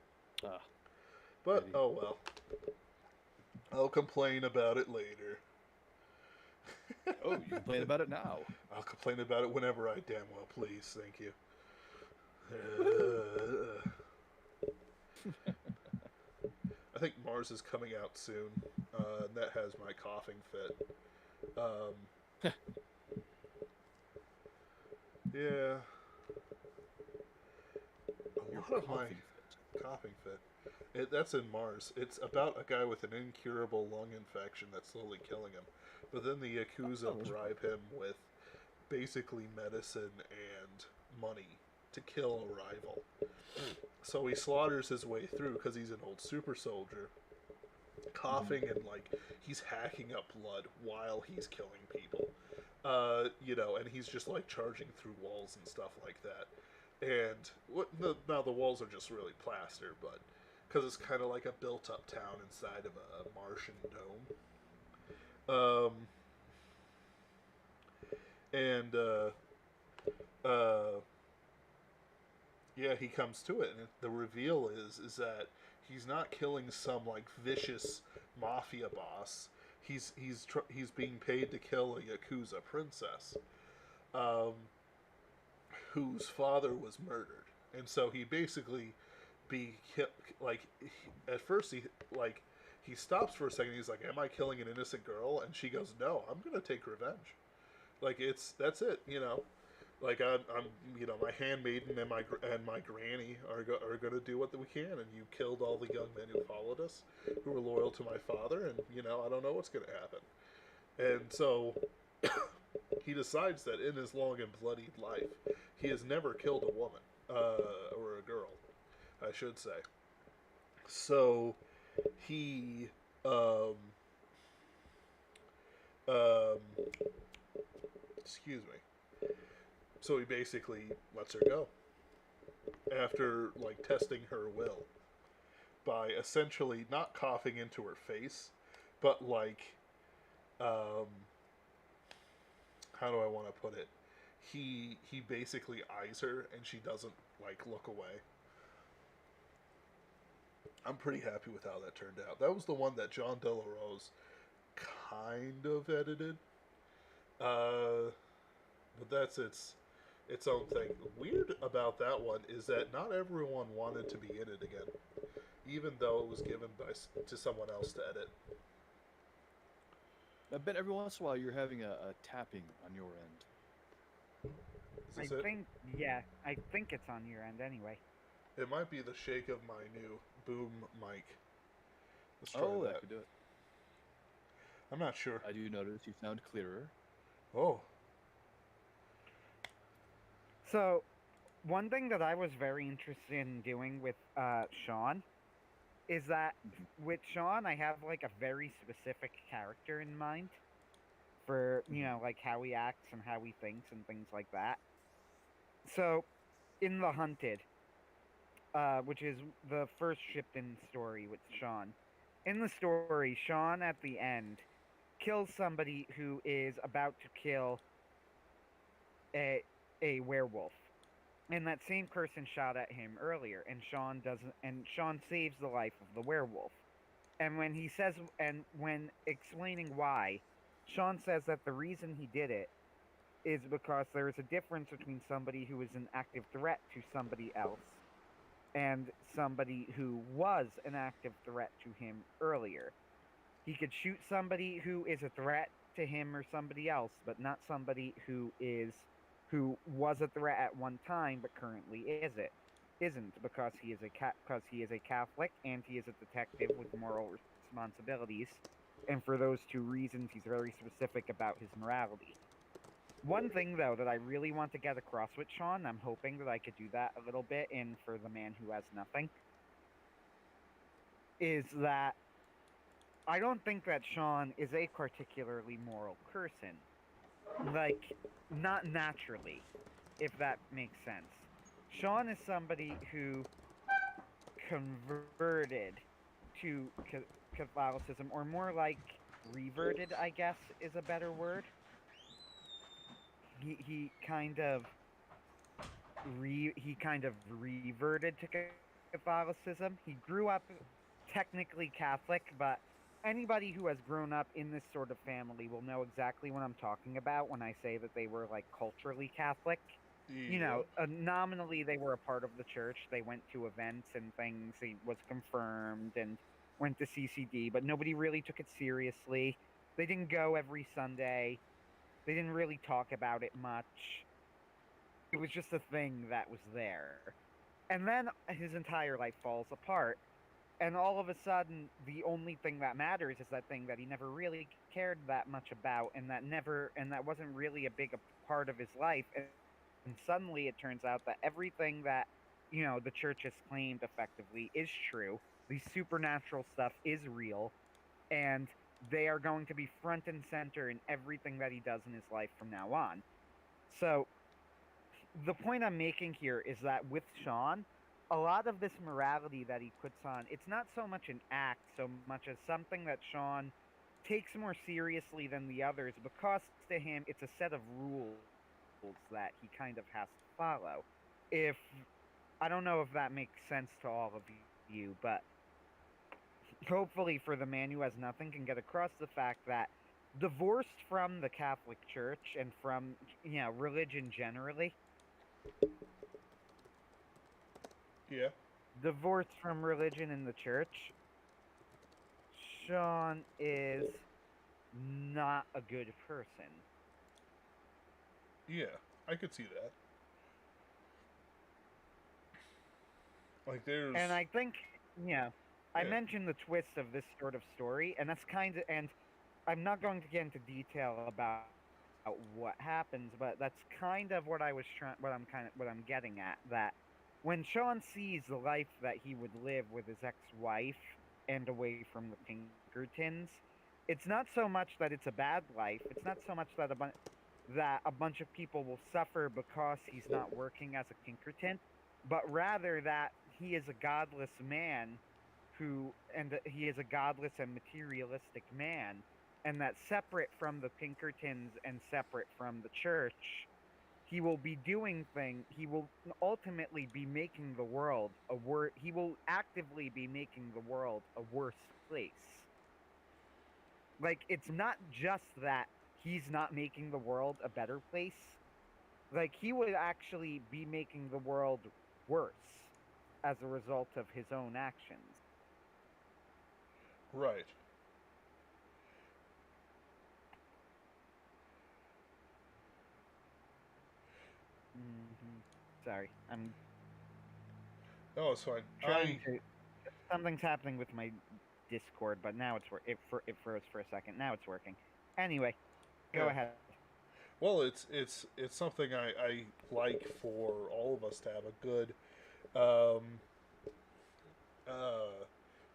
But oh well. I'll complain about it later. Oh, you complain about it now. I'll complain about it whenever I damn well please. Thank you. I think Mars is coming out soon. And that has my coughing fit. Yeah. A lot of my coughing fit. That's in Mars. It's about a guy with an incurable lung infection that's slowly killing him. But then the Yakuza bribe him with basically medicine and money to kill a rival. So he slaughters his way through because he's an old super soldier, coughing and like he's hacking up blood while he's killing people. And he's just like charging through walls and stuff like that. And now the walls are just really plaster, but because it's kind of like a built-up town inside of a Martian dome. He comes to it, and the reveal is that he's not killing some like vicious mafia boss. He's being paid to kill a Yakuza princess, whose father was murdered, and so he basically at first he stops for a second. He's like, "Am I killing an innocent girl?" And she goes, "No, I'm gonna take revenge. Like that's it, Like I'm my handmaiden and my granny are gonna do what we can. And you killed all the young men who followed us, who were loyal to my father, and I don't know what's gonna happen." And so he decides that in his long and bloodied life, he has never killed a woman or a girl, I should say. So he excuse me. So he basically lets her go after like testing her will by essentially not coughing into her face, but like how do I want to put it? He basically eyes her and she doesn't like look away. I'm pretty happy with how that turned out. That was the one that John De La Rose kind of edited. But that's its own thing. Weird about that one is that not everyone wanted to be in it again, even though it was given to someone else to edit. I bet every once in a while you're having a tapping on your end. I think it's on your end anyway. It might be the shake of my new boom mic. Let's try that. That could do it. I'm not sure. I do notice you sound clearer. Oh. So, one thing that I was very interested in doing with Sean is that with Sean, I have like a very specific character in mind for, like how he acts and how he thinks and things like that. So, in The Hunted, which is the first shipped-in story with Sean, in the story, Sean at the end kills somebody who is about to kill a werewolf. And that same person shot at him earlier, and Sean doesn't. And Sean saves the life of the werewolf. And when he says, and when explaining why, Sean says that the reason he did it is because there is a difference between somebody who is an active threat to somebody else and somebody who was an active threat to him earlier. He could shoot somebody who is a threat to him or somebody else, but not somebody who was a threat at one time but currently isn't because he is a Catholic and he is a detective with moral responsibilities, and for those two reasons he's very specific about his morality. One thing though that I really want to get across with Sean, I'm hoping that I could do that a little bit in For the Man Who Has Nothing, is that I don't think that Sean is a particularly moral person. Like, not naturally, if that makes sense. Sean is somebody who converted to Catholicism, or more like reverted, I guess, is a better word. He kind of reverted to Catholicism. He grew up technically Catholic, but anybody who has grown up in this sort of family will know exactly what I'm talking about when I say that they were like culturally Catholic. You Yeah. know, nominally they were a part of the church. They went to events and things. He was confirmed and went to CCD, but nobody really took it seriously. They didn't go every Sunday. They didn't really talk about it much. It was just a thing that was there. And then his entire life falls apart. And all of a sudden, the only thing that matters is that thing that he never really cared that much about, and that wasn't really a big part of his life. And suddenly, it turns out that everything that the church has claimed effectively is true. The supernatural stuff is real, and they are going to be front and center in everything that he does in his life from now on. So the point I'm making here is that with Sean, a lot of this morality that he puts on, it's not so much an act so much as something that Sean takes more seriously than the others, because to him it's a set of rules that he kind of has to follow. If I don't know if that makes sense to all of you, but hopefully For the Man Who Has Nothing can get across the fact that divorced from the Catholic Church and from religion generally, Yeah. divorced from religion in the church, Sean is not a good person. Yeah. I could see that. Like there's And I think, I yeah. mentioned the twist of this sort of story, and that's kind of, and I'm not going to get into detail about what happens, but that's kind of what I was trying, what I'm getting at. That when Sean sees the life that he would live with his ex-wife and away from the Pinkertons, it's not so much that it's a bad life. It's not so much that a bunch of people will suffer because he's not working as a Pinkerton, but rather that he is a godless man he is a godless and materialistic man, and that separate from the Pinkertons and separate from the church, he will ultimately be making the world he will actively be making the world a worse place. Like, it's not just that he's not making the world a better place. Like, he would actually be making the world worse as a result of his own actions. Right. Sorry, I'm No, it's fine. trying to. Something's happening with my Discord, but now it froze for a second. Now it's working. Anyway, go Yeah. ahead. Well, it's something I like for all of us to have a um, uh,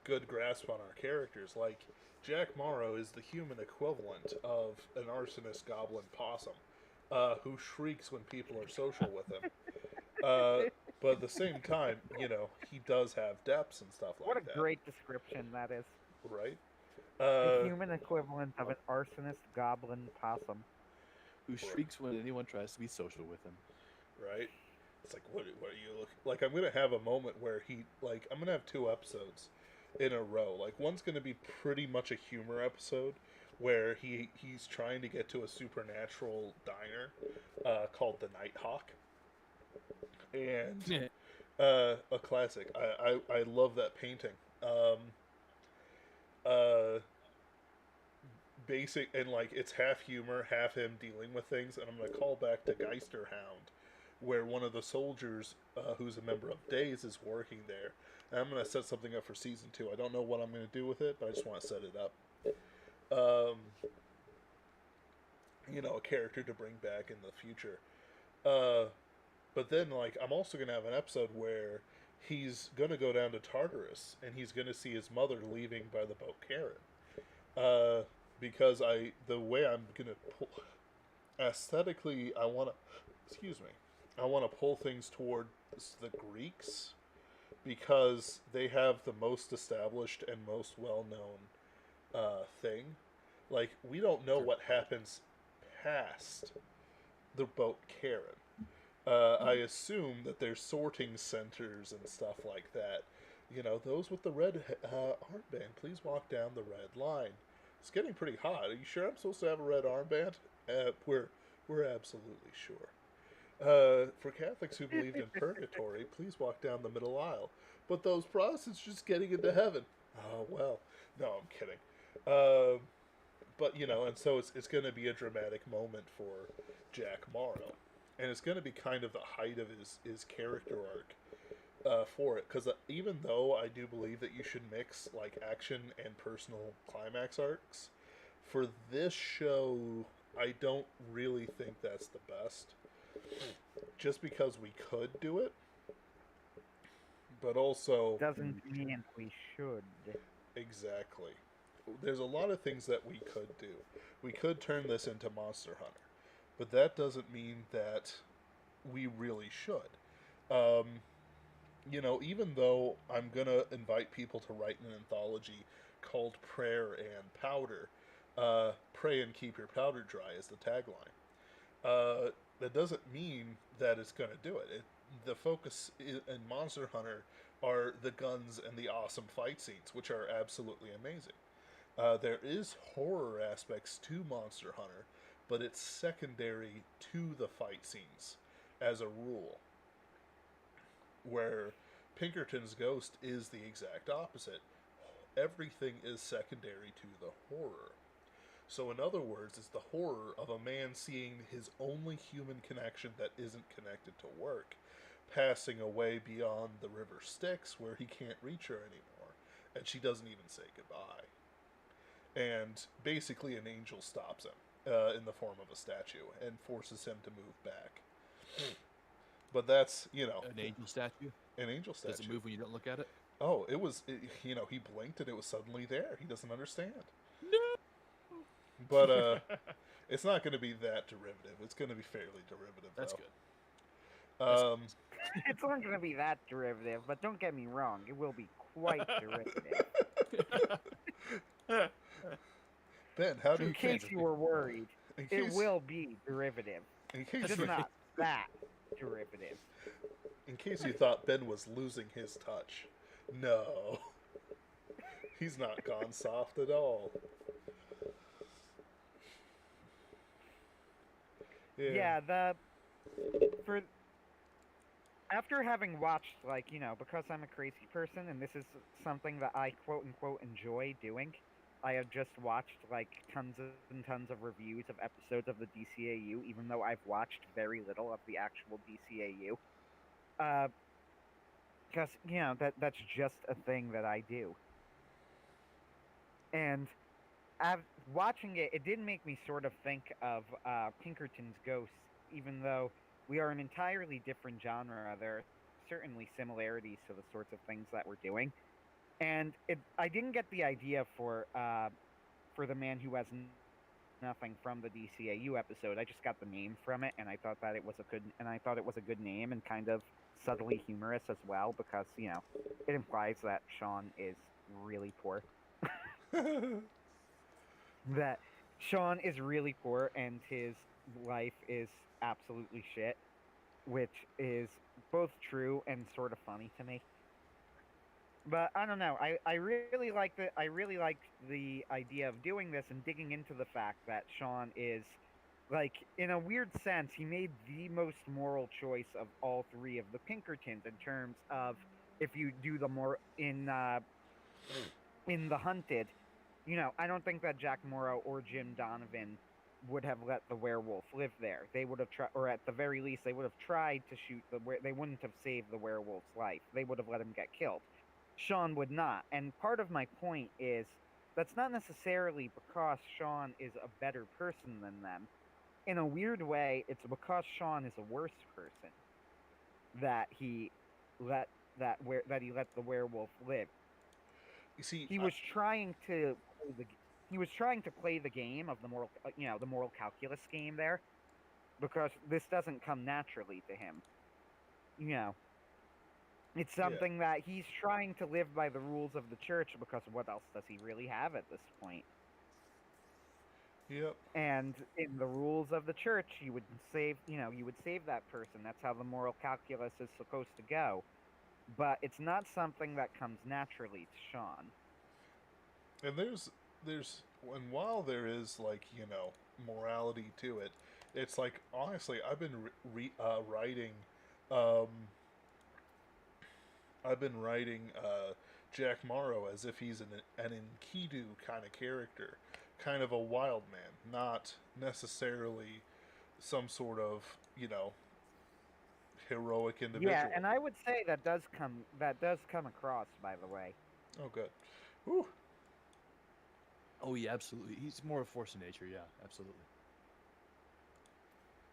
good grasp on our characters. Like Jack Morrow is the human equivalent of an arsonist goblin possum, who shrieks when people are social with him. Uh, but at the same time, he does have depths and stuff What a like that, great description that is. right? The Uh, human equivalent of an arsonist goblin possum. Who right, shrieks when anyone tries to be social with him. right. It's like, what are you looking? Like, I'm gonna have a moment where I'm gonna have 2 episodes in a row. Like, one's gonna be pretty much a humor episode where he's trying to get to a supernatural diner called the Nighthawk, and Yeah. a classic. I love that painting. Uh, Basic, and like it's half humor, half him dealing with things. And I'm gonna call back to Geisterhound, where one of the soldiers who's a member of Days is working there. And I'm gonna set something up for season 2. I don't know what I'm gonna do with it, but I just want to set it up. A character to bring back in the future. But then, like, I'm also gonna have an episode where he's gonna go down to Tartarus and he's gonna see his mother leaving by the boat Karen. Because the way I'm gonna pull aesthetically, I want to pull things towards the Greeks because they have the most established and most well-known thing. Like, we don't know what happens past the boat Karen. I assume that there's sorting centers and stuff like that. Those with the red armband, please walk down the red line. It's getting pretty hot. Are you sure I'm supposed to have a red armband? We're absolutely sure. For Catholics who believed in purgatory, please walk down the middle aisle. But those Protestants just getting into heaven. Oh, well. No, I'm kidding. But, and so it's going to be a dramatic moment for Jack Morrow. And it's going to be kind of the height of his character arc for it. Because even though I do believe that you should mix, like, action and personal climax arcs, for this show, I don't really think that's the best. Just because we could do it, but also Doesn't mean we should. exactly. There's a lot of things that we could do. We could turn this into Monster Hunter, but that doesn't mean that we really should. Even though I'm gonna invite people to write an anthology called Prayer and Powder, pray and keep your powder dry is the tagline. That doesn't mean that it's going to do it. The focus in Monster Hunter are the guns and the awesome fight scenes, which are absolutely amazing. There is horror aspects to Monster Hunter, but it's secondary to the fight scenes as a rule. Where Pinkerton's ghost is the exact opposite. Everything is secondary to the horror. So in other words, it's the horror of a man seeing his only human connection that isn't connected to work passing away beyond the river Styx where he can't reach her anymore. And she doesn't even say goodbye. And basically an angel stops him in the form of a statue and forces him to move back. But that's, An angel statue? An angel statue. Does it move when you don't look at it? Oh, he blinked and it was suddenly there. He doesn't understand. No! But it's not going to be that derivative. It's going to be fairly derivative, That's though. good. It's not going to be that derivative, but don't get me wrong, it will be quite derivative. Ben, how do In you case you were worried, it will be derivative. In case Just you, not that derivative. in case you thought Ben was losing his touch, no, he's not gone soft at all. Yeah, after having watched, because I'm a crazy person and this is something that I quote unquote enjoy doing, I have just watched tons and tons of reviews of episodes of the DCAU, even though I've watched very little of the actual DCAU. Because, that's just a thing that I do. And watching it, it did make me sort of think of Pinkerton's Ghosts, even though we are an entirely different genre. There are certainly similarities to the sorts of things that we're doing. And I didn't get the idea for the man who has nothing from the DCAU episode. I just got the name from it, and I thought that it was a good name and kind of subtly humorous as well, because it implies that Sean is really poor. That Sean is really poor and his life is absolutely shit, which is both true and sort of funny to me. But I don't know. I really like the idea of doing this and digging into the fact that Sean is like in a weird sense he made the most moral choice of all three of the Pinkertons in terms of if you do the more in the Hunted, I don't think that Jack Morrow or Jim Donovan would have let the werewolf live there. They would have tried, or at the very least, they would have tried to shoot they wouldn't have saved the werewolf's life. They would have let him get killed. Sean would not. And part of my point is that's not necessarily because Sean is a better person than them. In a weird way, it's because Sean is a worse person that he let that he let the werewolf live. You see, He was trying to play the he was trying to play the game of the the moral calculus game there because this doesn't come naturally to him. You know, it's yeah, something that he's trying to live by the rules of the church because what else does he really have at this point? yep, And in the rules of the church, you would save that person. That's how the moral calculus is supposed to go. But it's not something that comes naturally to Sean. and there's and while there is like morality to it, it's like honestly writing, um, I've been writing Jack Morrow as if he's an Enkidu kind of character, kind of a wild man, not necessarily some sort of heroic Yeah, individual. and I would say that does come across, by the way. Oh, good. Whew. Oh yeah, absolutely. He's more a force of nature. Yeah, absolutely.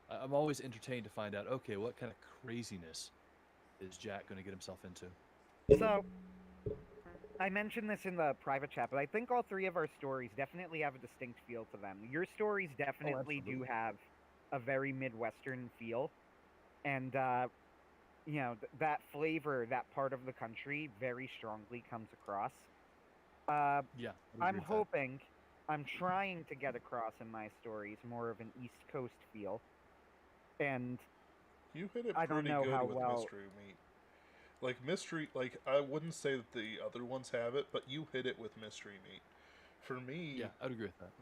I'm always entertained to find out. Okay, what kind of craziness is Jack going to get himself into? So I mentioned this in the private chat, but I think all three of our stories definitely have a distinct feel to them. Your stories Oh, definitely do absolutely. have a very Midwestern feel, and that flavor, that part of the country, very strongly comes across. Uh, Yeah, I would I'm agree with that. hoping, I'm trying to get across in my stories more of an East Coast feel, and You hit it I don't pretty know good how with well. mystery meat. Like mystery, like I wouldn't say that the other ones have it, but you hit it with mystery meat. For me, Yeah, I would agree with that.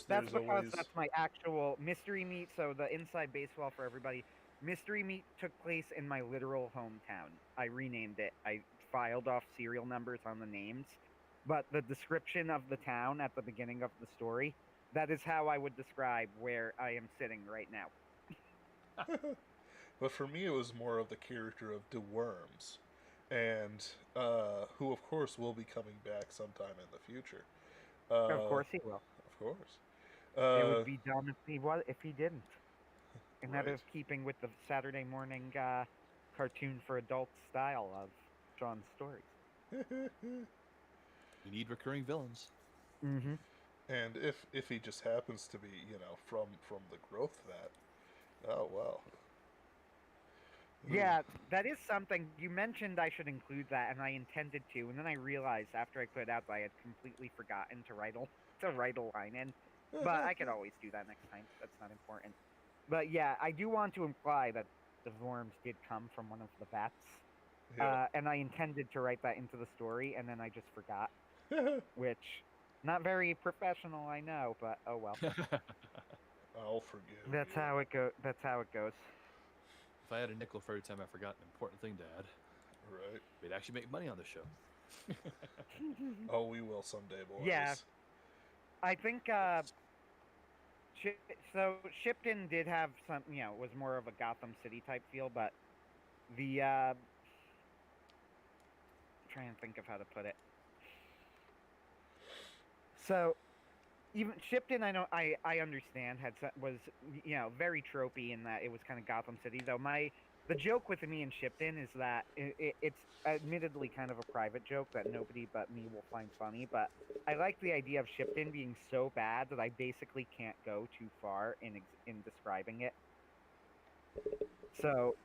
That's there's because always that's my actual mystery meat. So the inside baseball for everybody. Mystery meat took place in my literal hometown. I renamed it. I filed off serial numbers on the names, but the description of the town at the beginning of the story, that is how I would describe where I am sitting right now. but for me it was more of the character of DeWorms, and who of course will be coming back sometime in the future. Of Uh, course he will. of course. It would be dumb if he didn't. And that Right. is keeping with the Saturday morning cartoon for adults style of Sean's stories. We need recurring villains. Mm-hmm. And if he just happens to be from the growth vat, oh well. Ooh. Yeah, that is something you mentioned. I should include that, and I intended to, and then I realized after I put it out that I had completely forgotten to write a line in. But I could always do that next time. That's not important. But yeah, I do want to imply that the worms did come from one of the bats, Yep. and I intended to write that into the story, and then I just forgot, which not very professional, I know, but oh well. I'll forgive That's you. how it go. That's how it goes. If I had a nickel for every time I forgot an important thing to add, Right. we'd actually make money on this show. Oh, we will someday, Yeah, boys. I think so Shipton did have some, was more of a Gotham City type feel, but the trying to think of how to put it. So even Shipton, I know I understand was very tropey in that it was kind of Gotham City. Though the joke with me and Shipton is that it's admittedly kind of a private joke that nobody but me will find funny. But I like the idea of Shipton being so bad that I basically can't go too far in describing it. So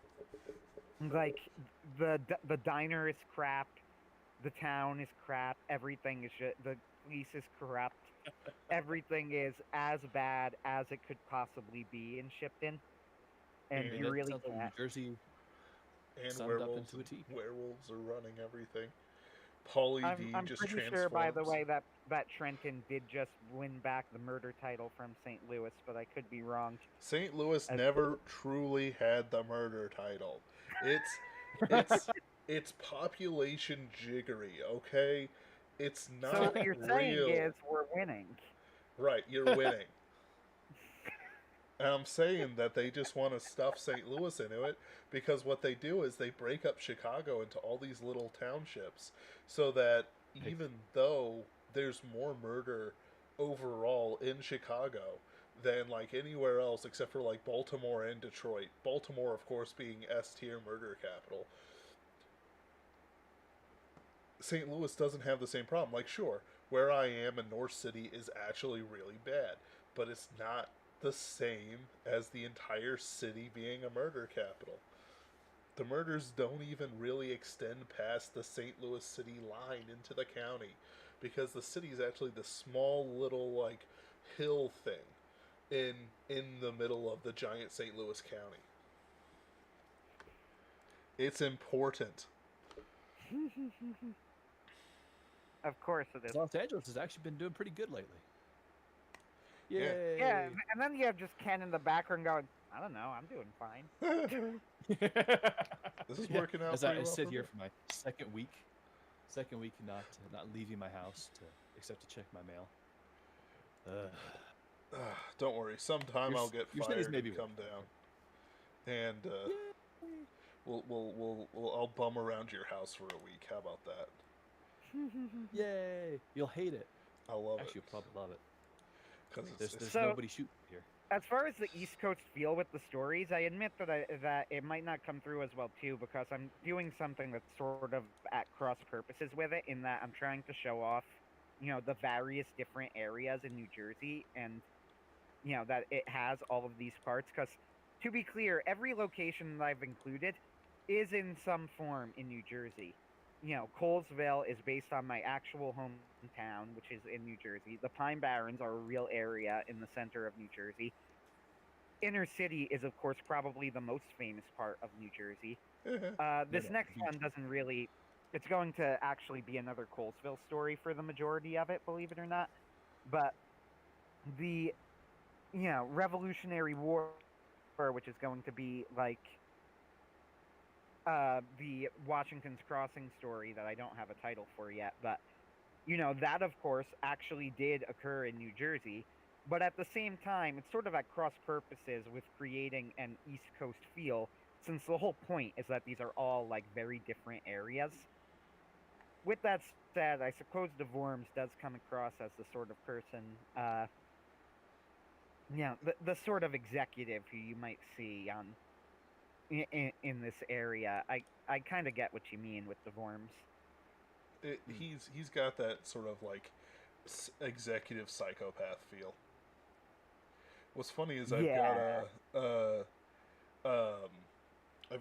like the diner is crap, the town is crap, everything is the police is corrupt, everything is as bad as it could possibly be in Shipton, and I mean, you And that really sounds like New can't. Jersey. And summed up into a T. werewolves are running everything. Paulie D I'm just pretty transforms. sure, by the way, that Trenton did just win back the murder title from St. Louis, but I could be wrong. St. Louis As- never truly had the murder title. It's population jiggery, okay? It's So not what you're real. saying is we're winning. Right, you're winning. And I'm saying that they just want to stuff St. Louis into it because what they do is they break up Chicago into all these little townships so that even though there's more murder overall in Chicago than like anywhere else except for like Baltimore and Detroit, Baltimore of course being S tier murder capital, St. Louis doesn't have the same problem. Like, sure, where I am in North City is actually really bad, but it's not the same as the entire city being a murder capital. The murders don't even really extend past the St. Louis City line into the county because the city is actually the small little like hill thing in the middle of the giant St. Louis County. It's important. Of course it is. Los Angeles has actually been doing pretty good lately. Yeah. Yay! Yeah, and then you have just Ken in the background going, I don't know, I'm doing fine. This is working out As I pretty well sit for here me. for my second week not leaving my house except to check my mail. Don't worry, sometime Your I'll s- get your city's fired maybe and come working. down, and I'll bum around your house for a week. How about that? Yay! You'll hate it. I love Actually, it you'll probably love it. because There's So- nobody shooting here. As far as the East Coast feel with the stories, I admit that it might not come through as well too because I'm doing something that's sort of at cross purposes with it in that I'm trying to show off, the various different areas in New Jersey and that it has all of these parts because to be clear, every location that I've included is in some form in New Jersey. Colesville is based on my actual hometown, which is in New Jersey. The Pine Barrens are a real area in the center of New Jersey. Inner City is, of course, probably the most famous part of New Jersey. This Yeah, next beach. one doesn't really. It's going to actually be another Colesville story for the majority of it, believe it or not. But the, Revolutionary War, which is going to be like the Washington's Crossing story that I don't have a title for yet, but that of course actually did occur in New Jersey, but at the same time, it's sort of at cross purposes with creating an East Coast feel, since the whole point is that these are all like very different areas. With that said, I suppose DeVorms does come across as the sort of person, the sort of executive who you might see on in this area. I kind of get what you mean with the Vorms. He's got that sort of like executive psychopath feel. What's funny is I've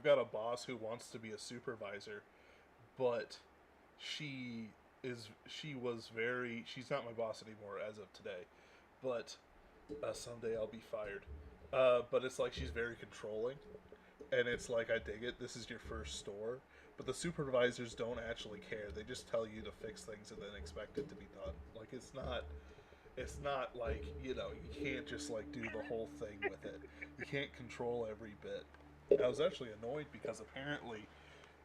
got a boss who wants to be a supervisor, but she's not my boss anymore as of today, but someday I'll be fired. But it's like she's very controlling, and it's like I dig it. This is your first store, but the supervisors don't actually care. They just tell you to fix things and then expect it to be done. Like it's not like you can't just like do the whole thing with it. You can't control every bit. I was actually annoyed because apparently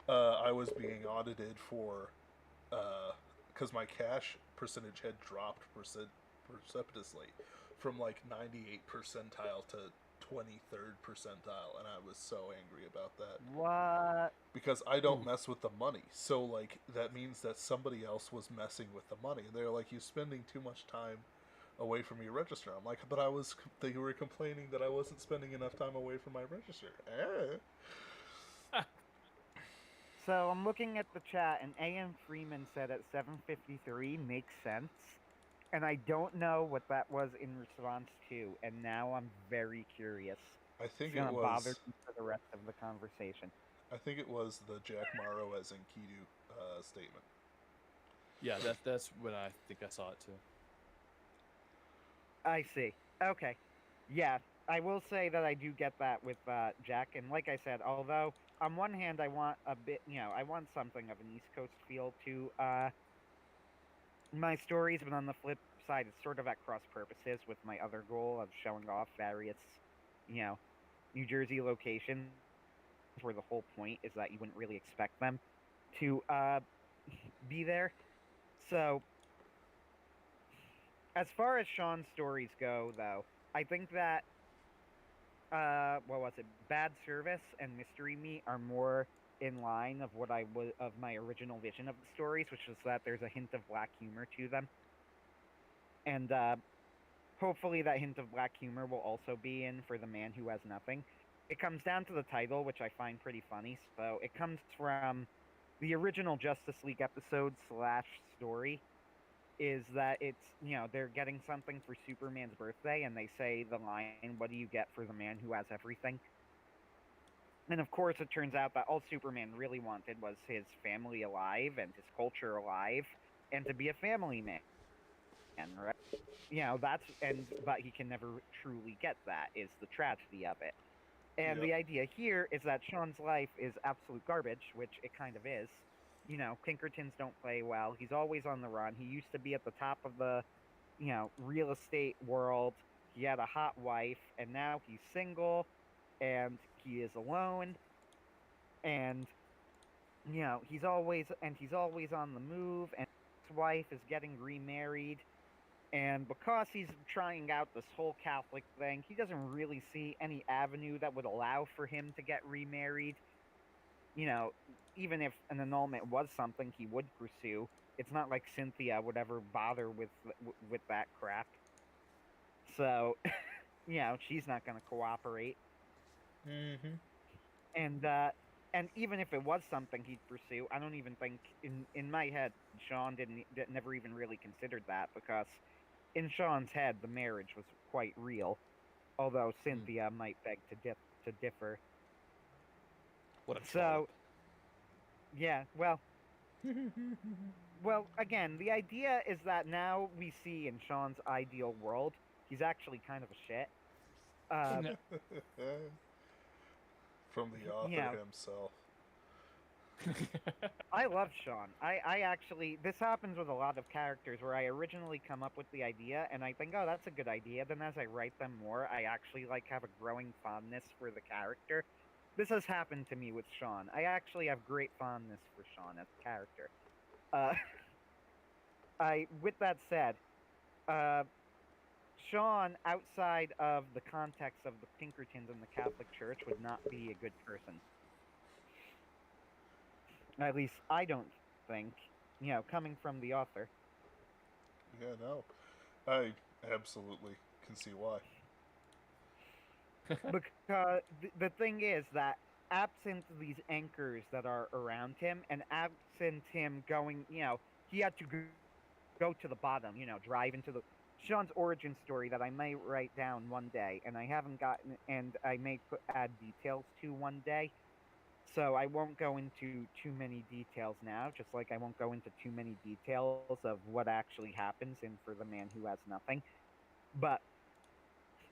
I was being audited for because my cash percentage had dropped precipitously from like 98th percentile to 23rd percentile, and I was so angry about that. What? Because I don't mess with the money, so like that means that somebody else was messing with the money. And they're like, "You're spending too much time away from your register." I'm like, "But they were complaining that I wasn't spending enough time away from my register." So I'm looking at the chat, and A.M. Freeman said at 7:53 makes sense, and I don't know what that was in response to, and now I'm very curious. I think It's gonna it bother was. me for the rest of the conversation. I think it was the Jack Morrow as Enkidu statement. Yeah, that's when I think I saw it too. I see. Okay. Yeah, I will say that I do get that with Jack, and like I said, although on one hand, I want a bit, I want something of an East Coast feel to my stories, but on the flip side, it's sort of at cross purposes with my other goal of showing off various, you know, New Jersey locations where the whole point is that you wouldn't really expect them to be there. So, as far as Sean's stories go, though, I think that what was it? Bad Service and Mystery Meat are more in line of what I was of my original vision of the stories, which is that there's a hint of black humor to them, and hopefully that hint of black humor will also be in for The Man Who Has Nothing. It comes down to the title, which I find pretty funny. So it comes from the original Justice League episode slash story. Is that it's they're getting something for Superman's birthday, and they say the line, "What do you get for the man who has everything?" And of course, it turns out that all Superman really wanted was his family alive and his culture alive, and to be a family man, right? That's but he can never truly get that. Is the tragedy of it. And Yep. the idea here is that Sean's life is absolute garbage, which it kind of is. Pinkertons don't play well. He's always on the run. He used to be at the top of the, real estate world. He had a hot wife, and now he's single, and he is alone, and he's always on the move, and his wife is getting remarried, and because he's trying out this whole Catholic thing, he doesn't really see any avenue that would allow for him to get remarried. You know, Even if an annulment was something he would pursue, it's not like Cynthia would ever bother with that crap. So, she's not going to cooperate. Mm-hmm. And and even if it was something he'd pursue, I don't even think in my head Sean never even really considered that, because in Sean's head the marriage was quite real, although Cynthia might beg to differ. What a So trollop. yeah, well, again, the idea is that now we see in Sean's ideal world he's actually kind of a shit. No. From the author Yeah. himself. I love Sean. I actually, this happens with a lot of characters where I originally come up with the idea and I think, oh, that's a good idea. Then as I write them more, I actually have a growing fondness for the character. This has happened to me with Sean. I actually have great fondness for Sean as a character. Uh, with that said, uh, Sean, outside of the context of the Pinkertons and the Catholic Church, would not be a good person. At least I don't think, coming from the author. Yeah, no. I absolutely can see why. Because the thing is that absent these anchors that are around him, and absent him going, he had to go to the bottom, drive into the. Sean's origin story that I may write down one day, and I haven't gotten, and I may add details to one day. So I won't go into too many details now, just like I won't go into too many details of what actually happens in For the Man Who Has Nothing. But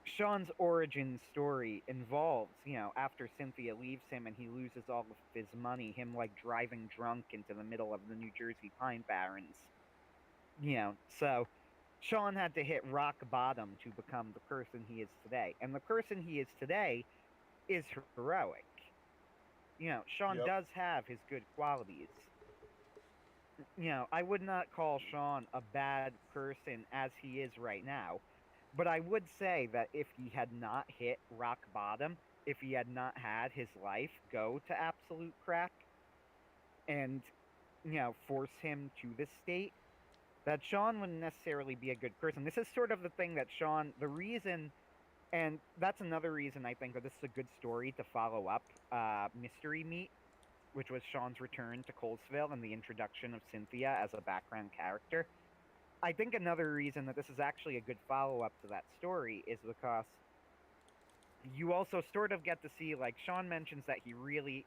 Sean's origin story involves, after Cynthia leaves him and he loses all of his money, him driving drunk into the middle of the New Jersey Pine Barrens. So Sean had to hit rock bottom to become the person he is today. And the person he is today is heroic. Sean Yep. does have his good qualities. I would not call Sean a bad person as he is right now, but I would say that if he had not hit rock bottom, if he had not had his life go to absolute crap and, force him to this state, that Sean wouldn't necessarily be a good person. This is sort of the thing that Sean, the reason, and that's another reason I think that this is a good story to follow up Mystery Meat, which was Sean's return to Colesville and the introduction of Cynthia as a background character. I think another reason that this is actually a good follow-up to that story is because you also sort of get to see, Sean mentions that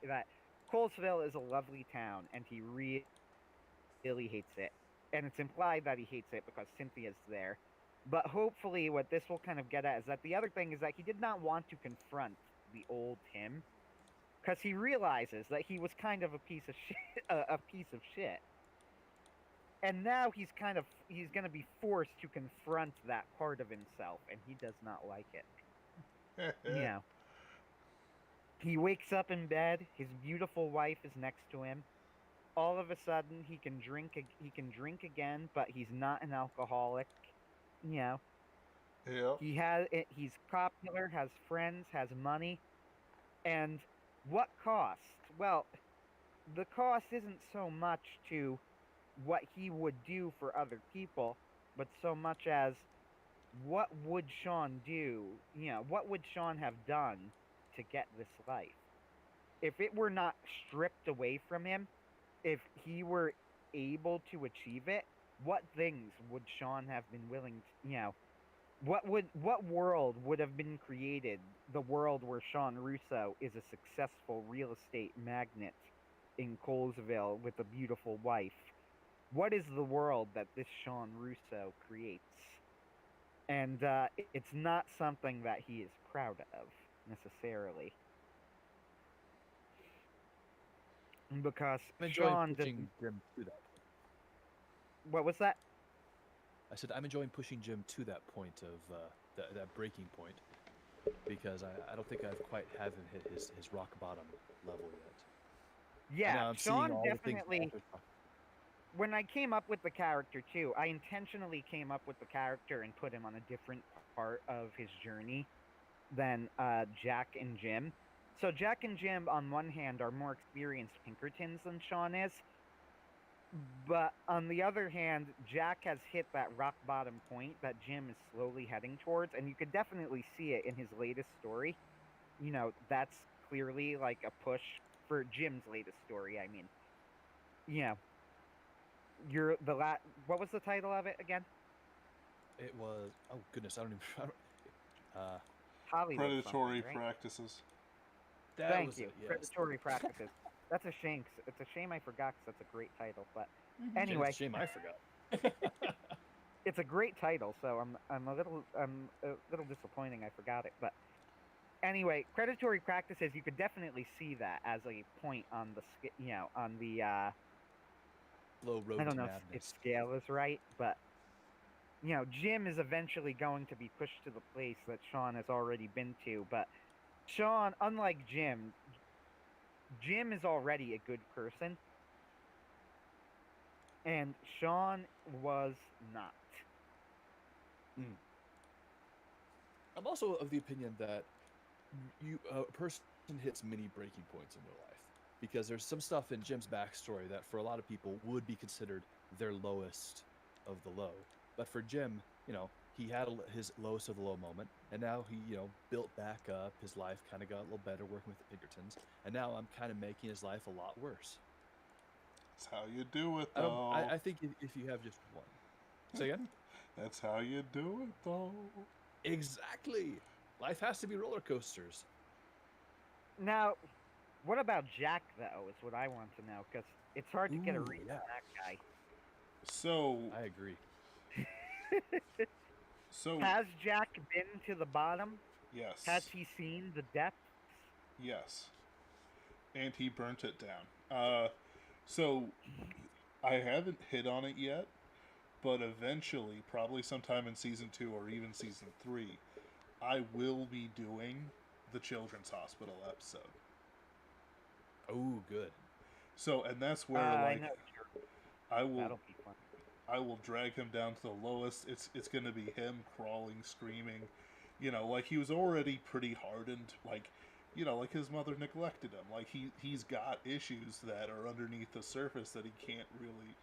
that Colesville is a lovely town and he really hates it. And it's implied that he hates it because Cynthia's there. But hopefully what this will kind of get at is that the other thing is that he did not want to confront the old him. because he realizes that he was kind of a piece of shit, a piece of shit, and now he's going to be forced to confront that part of himself, and he does not like it. You know, he wakes up in bed. His beautiful wife is next to him. All of a sudden, he can drink. He can drink again, but he's not an alcoholic. You know, Yep. He's popular, has friends, has money, and what cost? Well, the cost isn't so much to what he would do for other people, but so much as what would Sean do? You know, what would Sean have done to get this life? If it were not stripped away from him, if he were able to achieve it, what things would Sean have been willing to, you know, what world would have been created? The world where Sean Russo is a successful real estate magnate in Colesville with a beautiful wife. What is the world that this Sean Russo creates? And it's not something that he is proud of necessarily, because I'm enjoying Sean pushing doesn't. Jim to that. What was that? I said I'm enjoying pushing Jim to that point of that breaking point, because I don't think I've quite haven't hit his rock bottom level yet. Yeah, now I'm seeing Sean all the things definitely. that authors talk- When I came up with the character too, I intentionally came up with the character and put him on a different part of his journey than Jack and Jim. So Jack and Jim, on one hand, are more experienced Pinkertons than Sean is, but on the other hand, Jack has hit that rock bottom point that Jim is slowly heading towards, and you could definitely see it in his latest story. You know, that's clearly like a push for Jim's latest story. I mean, you know, what was the title of it again? It was, oh goodness, I don't even. Hollywood Predatory something, right? practices. That Thank was you. it. Yes. Predatory practices. That's a shame. It's a shame I forgot because that's a great title. But Shame- anyway, shame I forgot. it's a great title. So I'm a little disappointing I forgot it. But anyway, predatory practices. You could definitely see that as a point on the on the Low road I don't to know madness. if scale is right, but you know, Jim is eventually going to be pushed to the place that Sean has already been to. But Sean, unlike Jim, Jim is already a good person, and Sean was not. I'm also of the opinion that a person hits many breaking points in their life, because there's some stuff in Jim's backstory that for a lot of people would be considered their lowest of the low. But for Jim, you know, he had his lowest of the low moment, and now he, you know, built back up. His life kind of got a little better working with the Pinkertons, and now I'm kind of making his life a lot worse. That's how you do it, though. I think if you have just one. Say again? That's how you do it, though. Exactly. Life has to be roller coasters. Now, what about Jack though? Is what I want to know, because it's hard to get a Ooh, read yeah. on that guy. So, I agree. Has Jack been to the bottom? yes. Has he seen the depths? Yes. And he burnt it down. So, I haven't hit on it yet, but eventually, probably sometime in season 2 or even season 3, I will be doing the Children's Hospital episode. Oh, good. So, and that's where I like know. I will That'll be fun. I will drag him down to the lowest. It's going to be him crawling, screaming. You know, like he was already pretty hardened. Like, you know, like his mother neglected him. Like he's got issues that are underneath the surface that he can't really,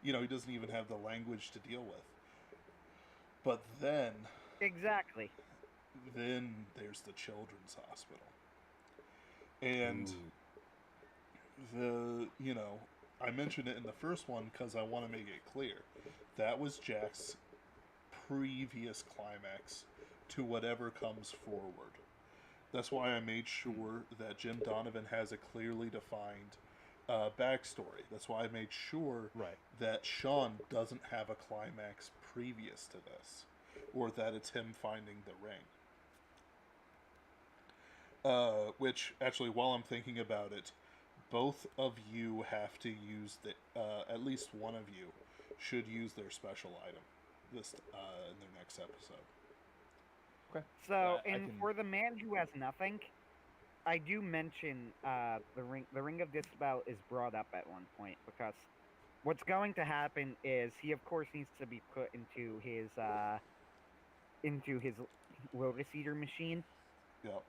you know, he doesn't even have the language to deal with. But then Exactly. there's the Children's Hospital. And you know, I mentioned it in the first one because I want to make it clear. That was Jack's previous climax to whatever comes forward. That's why I made sure that Jim Donovan has a clearly defined backstory. That's why I made sure that Sean doesn't have a climax previous to this, or that it's him finding the ring. Which actually, while I'm thinking about it, both of you have to use the. At least one of you should use their special item this in their next episode. Okay. So, I and can. for the man who has nothing, I do mention the ring. The ring of Dispel is brought up at one point because what's going to happen is he, of course, needs to be put into his Lotus Eater machine. Yep.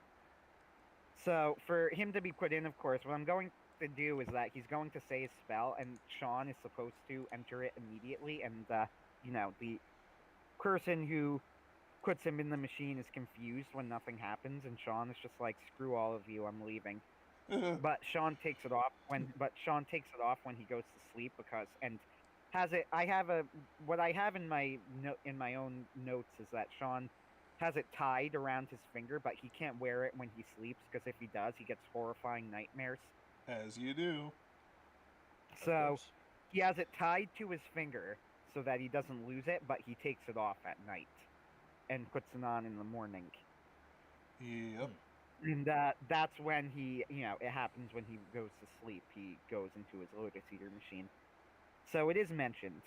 So for him to be put in, of course, what I'm going to do is that he's going to say his spell, and Sean is supposed to enter it immediately, and the person who puts him in the machine is confused when nothing happens, and Sean is just like, "Screw all of you, I'm leaving." But Sean takes it off when he goes to sleep because and has it. I have a what I have in my own notes is that Sean has it tied around his finger, but he can't wear it when he sleeps because if he does, he gets horrifying nightmares. As you do. Of So course. he has it tied to his finger so that he doesn't lose it, but he takes it off at night and puts it on in the morning. Yep. And that's when it happens when he goes to sleep. He goes into his Lotus Eater machine. So it is mentioned.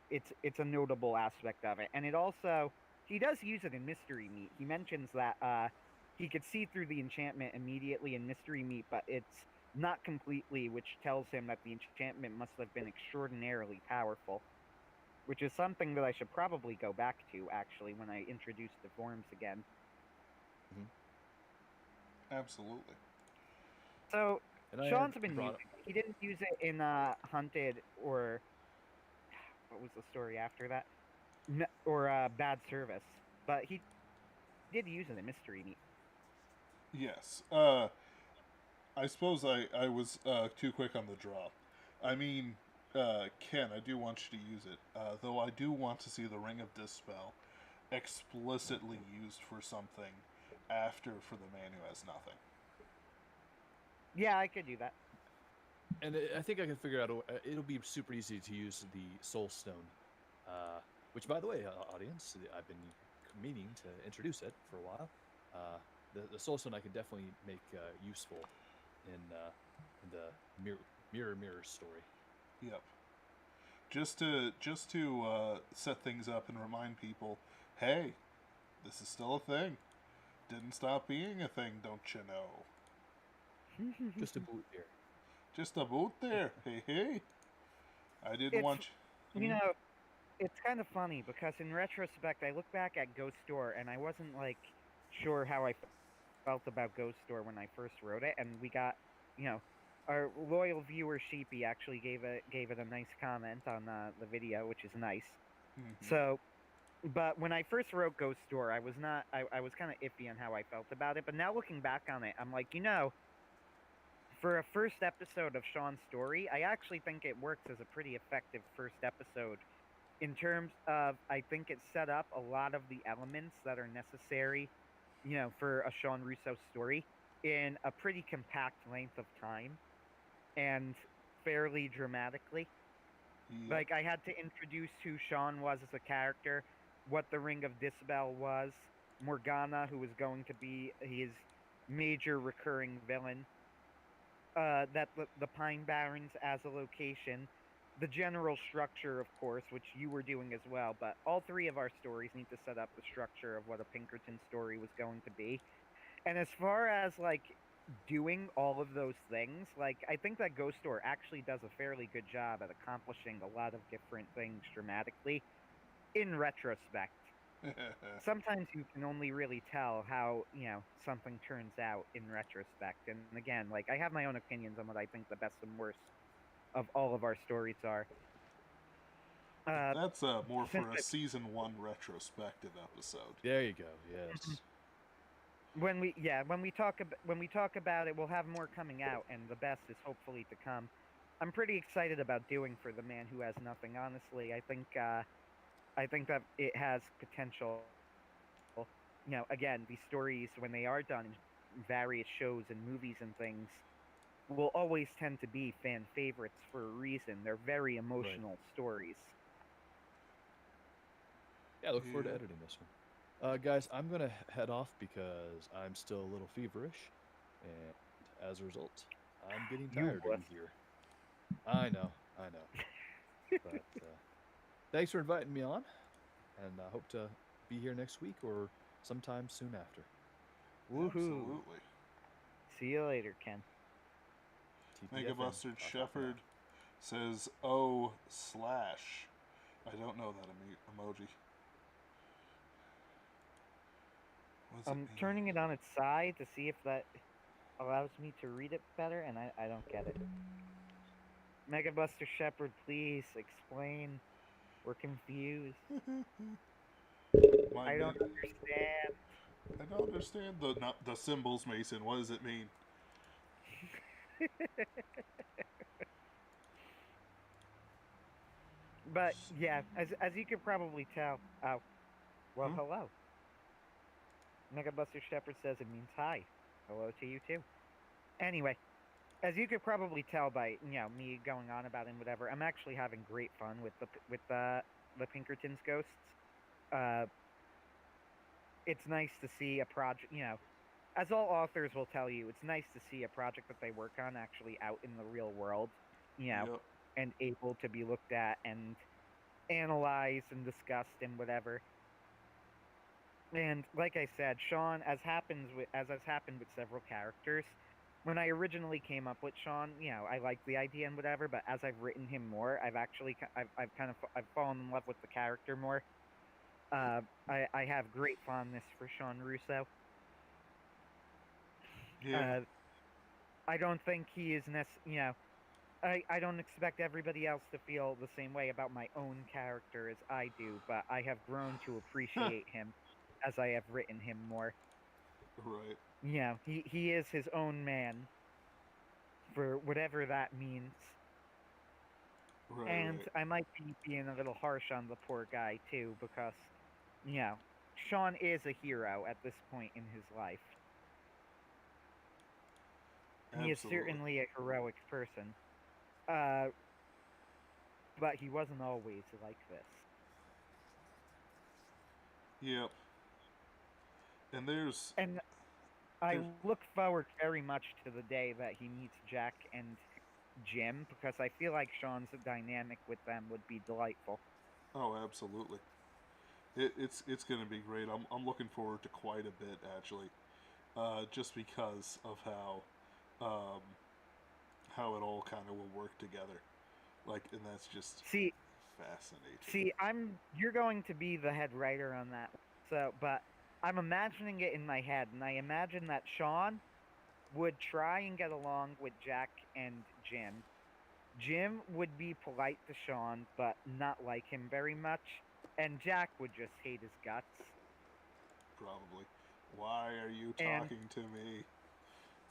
It's a notable aspect of it. And it also, he does use it in Mystery Meat. He mentions that he could see through the enchantment immediately in Mystery Meat, but it's not completely, which tells him that the enchantment must have been extraordinarily powerful. Which is something that I should probably go back to, actually, when I introduce the forms again. Absolutely. So And I Sean's had been brought using it. He didn't use it in Hunted or what was the story after that? Or Bad Service, but he did use it in Mystery Meat. Yes. I suppose I was too quick on the draw. I mean, Ken, I do want you to use it, though I do want to see the Ring of Dispel explicitly used for something after for the man who has nothing. Yeah, I could do that. And I think I can figure out. It'll be super easy to use the Soul Stone, which, by the way, audience, I've been meaning to introduce it for a while. The Soul Stone I can definitely make useful in the mirror story. Yep. Just to set things up and remind people, hey, this is still a thing. Didn't stop being a thing, don't you know? Just a boot here. Just a boot there. Hey. I didn't It's want you. you know, it's kind of funny because in retrospect, I look back at Ghost Store and I wasn't like sure how I felt about Ghost Store when I first wrote it, and we got, you know, our loyal viewer Sheepy actually gave it a nice comment on the video, which is nice. Mm-hmm. So, but when I first wrote Ghost Store, I was not, I was kind of iffy on how I felt about it. But now looking back on it, I'm like, for a first episode of Sean's story, I actually think it works as a pretty effective first episode in terms of I think it set up a lot of the elements that are necessary, for a Sean Russo story in a pretty compact length of time and fairly dramatically. Yep. Like I had to introduce who Sean was as a character, what the Ring of Disbel was, Morgana, who was going to be his major recurring villain, that the Pine Barrens as a location, the general structure, of course, which you were doing as well. But all three of our stories need to set up the structure of what a Pinkerton story was going to be. And as far as like doing all of those things, like I think that Ghost Store actually does a fairly good job at accomplishing a lot of different things dramatically. In retrospect, sometimes you can only really tell how something turns out in retrospect. And again, like I have my own opinions on what I think the best and worst of all of our stories are. That's more Since for a season 1 retrospective episode. There you go. Yes. when we talk about it, we'll have more coming out, and the best is hopefully to come. I'm pretty excited about doing For the Man Who Has Nothing. Honestly, I think that it has potential. Again, these stories when they are done in various shows and movies and things will always tend to be fan favorites for a reason. They're very emotional stories. Yeah, I look forward to Yeah. editing this one. Guys, I'm gonna head off because I'm still a little feverish, and as a result, I'm getting You tired of wuss. you here. I know, I know. But thanks for inviting me on, and I hope to be here next week or sometime soon after. Woohoo! Absolutely. See you later, Ken. TPFN. Megabustard Off Shepherd says, "Oh slash." I don't know that emoji. What does it I'm mean? turning it on its side to see if that allows me to read it better, and I don't get it. Mega Buster Shepherd, please explain. We're confused. My I don't name. understand. I don't understand the symbols, Mason. What does it mean? But yeah, as you could probably tell. Oh, well, Hmm? hello. Mega Buster Shepherd says it means hi. Hello to you too. Anyway, as you could probably tell by me going on about it and whatever, I'm actually having great fun with the Pinkerton's ghosts. Uh, it's nice to see a project. As all authors will tell you, it's nice to see a project that they work on actually out in the real world. Yep. And able to be looked at and analyzed and discussed and whatever. And like I said, Sean, as has happened with several characters, when I originally came up with Sean, I liked the idea and whatever. But as I've written him more, I've kind of I've fallen in love with the character more. I have great fondness for Sean Russo. Yeah. Uh, I don't think he is I don't expect everybody else to feel the same way about my own character as I do, but I have grown to appreciate him as I have written him more. Right. He is his own man for whatever that means. Right. And Right. I might be being a little harsh on the poor guy too, because you know, Sean is a hero at this point in his life. He is Absolutely. certainly a heroic person. Uh, but he wasn't always like this. Yep. And And I there's look forward very much to the day that he meets Jack and Jim, because I feel like Sean's dynamic with them would be delightful. oh, absolutely. It's gonna be great. I'm looking forward to quite a bit actually, just because of um, how it all kind of will work together. Like, and that's just See, fascinating. you're going to be the head writer on that. But I'm imagining it in my head, and I imagine that Sean would try and get along with Jack and Jim. Jim would be polite to Sean, but not like him very much, and Jack would just hate his guts. Probably. Why are you And talking to me?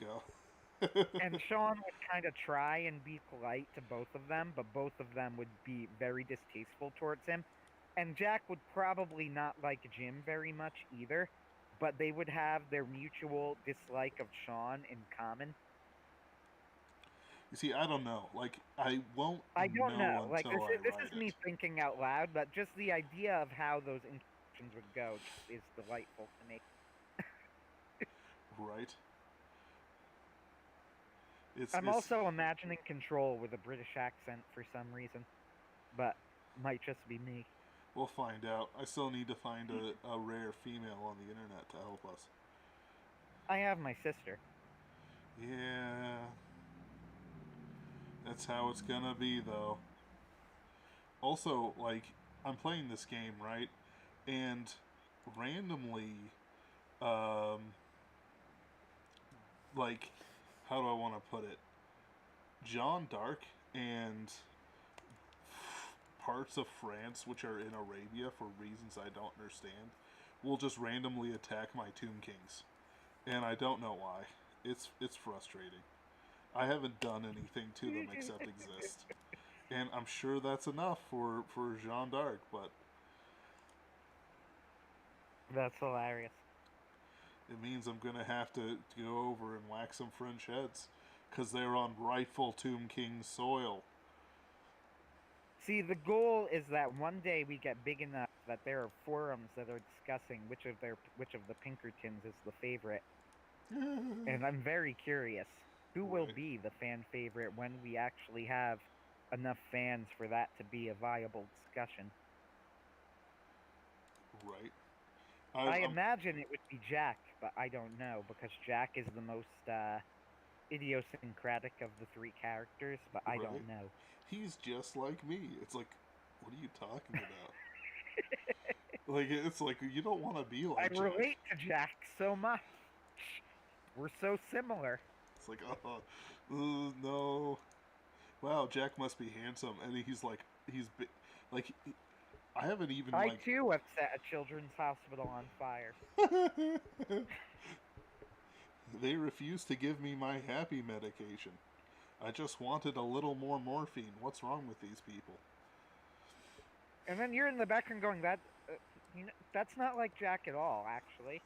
Go. and Sean would kind of try and be polite to both of them, but both of them would be very distasteful towards him. And Jack would probably not like Jim very much either, but they would have their mutual dislike of Sean in common. You see, I don't know. Like, I won't I don't know know. Like until I this write is me it. thinking out loud, but just the idea of how those interactions would go just is delightful to me. Right? I'm It's also imagining Control with a British accent for some reason, but might just be me. we'll find out. I still need to find a rare female on the internet to help us. I have my sister. Yeah, that's how it's gonna be though. Also, like, I'm playing this game, right? And randomly, um, like, how do I want to put it? John Dark and parts of France, which are in Arabia for reasons I don't understand, will just randomly attack my Tomb Kings, and I don't know why. It's frustrating. I haven't done anything to them except exist, and I'm sure that's enough for Jeanne d'Arc, but That's hilarious. it means I'm gonna have to go over and whack some French heads because they're on rightful Tomb King soil. See, the goal is that one day we get big enough that there are forums that are discussing which of the Pinkertons is the favorite, and I'm very curious who will Right. be the fan favorite when we actually have enough fans for that to be a viable discussion. Right. I I'm imagine it would be Jack, but I don't know because Jack is the most idiosyncratic of the three characters, but I right. don't know. He's just like me. It's like, what are you talking about? Like, it's like you don't want to be I like Jack. relate to Jack so much. We're so similar. It's like, no. Wow, Jack must be handsome, and like, I haven't even I like. too have set a children's hospital on fire. They refused to give me my happy medication. I just wanted a little more morphine. What's wrong with these people? And then you're in the background going, that's not like Jack at all, actually.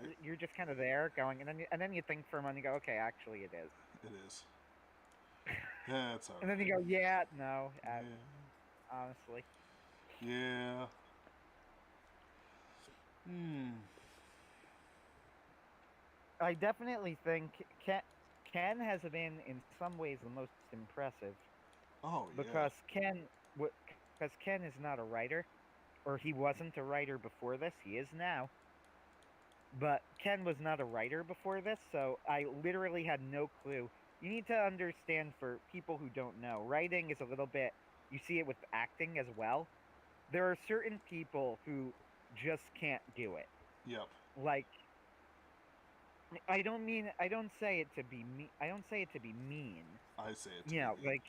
Right? You're just kind of there going, and then you think for a moment, you go, okay, actually it is. It is. Yeah, it's And then alright. you go, yeah, no, Yeah. honestly. Yeah. Hmm. I definitely think Ken has been, in some ways, the most impressive Oh, yeah. because because Ken is not a writer, or he wasn't a writer before this. He is now, but Ken was not a writer before this, so I literally had no clue. You need to understand, for people who don't know, writing is a little bit. You see it with acting as well. There are certain people who just can't do it. Yep. Like, I don't say it to be I don't say it to be mean. I say it to You be know, mean. like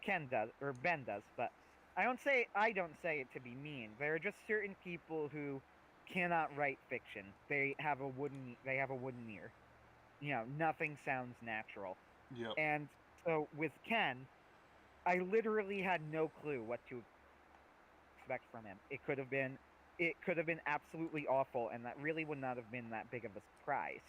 Ken does or Ben does, but I don't say it to be mean. There are just certain people who cannot write fiction. They have a wooden ear. You know, nothing sounds natural. Yep. And so with Ken, I literally had no clue what to expect from him. It could have been absolutely awful, and that really would not have been that big of a surprise.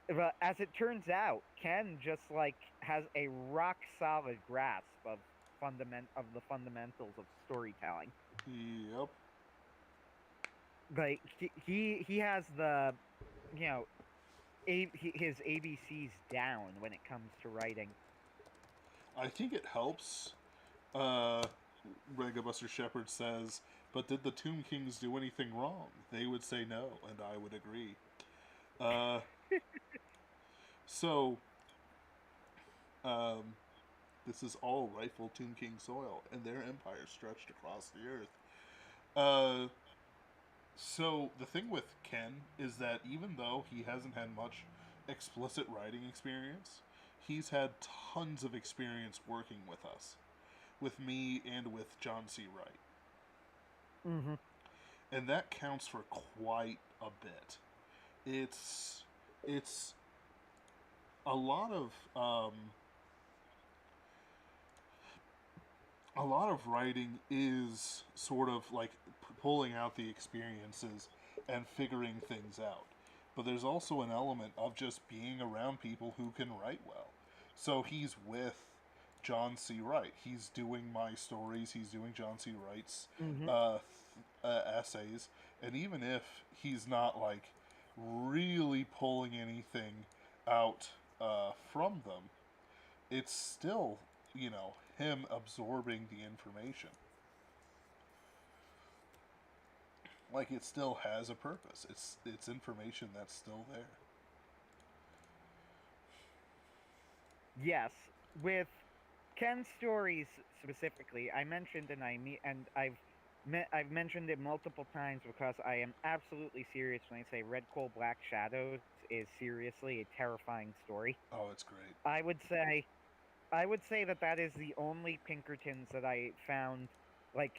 But as it turns out, Ken just like has a rock solid grasp of the fundamentals of storytelling. Yep. Like he has the, you know, his ABCs down when it comes to writing. I think it helps. Uh, Regabuster Shepherd says, but did the Tomb Kings do anything wrong? They would say no, and I would agree. Uh, so, um, this is all rightful Tomb King soil, and their empire stretched across the earth. Uh, so the thing with Ken is that even though he hasn't had much explicit writing experience, he's had tons of experience working with us, with me and with John C. Wright. Mm-hmm. And that counts for quite a bit. It's a lot of a lot of writing is sort of like pulling out the experiences and figuring things out. But there's also an element of just being around people who can write well. So he's with John C. Wright. He's doing my stories. He's doing John C. Wright's Mm-hmm. essays. And even if he's not like really pulling anything out from them, it's still, him absorbing the information. Like it still has a purpose. It's information that's still there. Yes, with Ken's stories specifically, I mentioned and I me and I've mentioned it multiple times because I am absolutely serious when I say Red Coal Black Shadows is seriously a terrifying story. Oh, it's great. I would say I would say that that is the only Pinkertons that I found like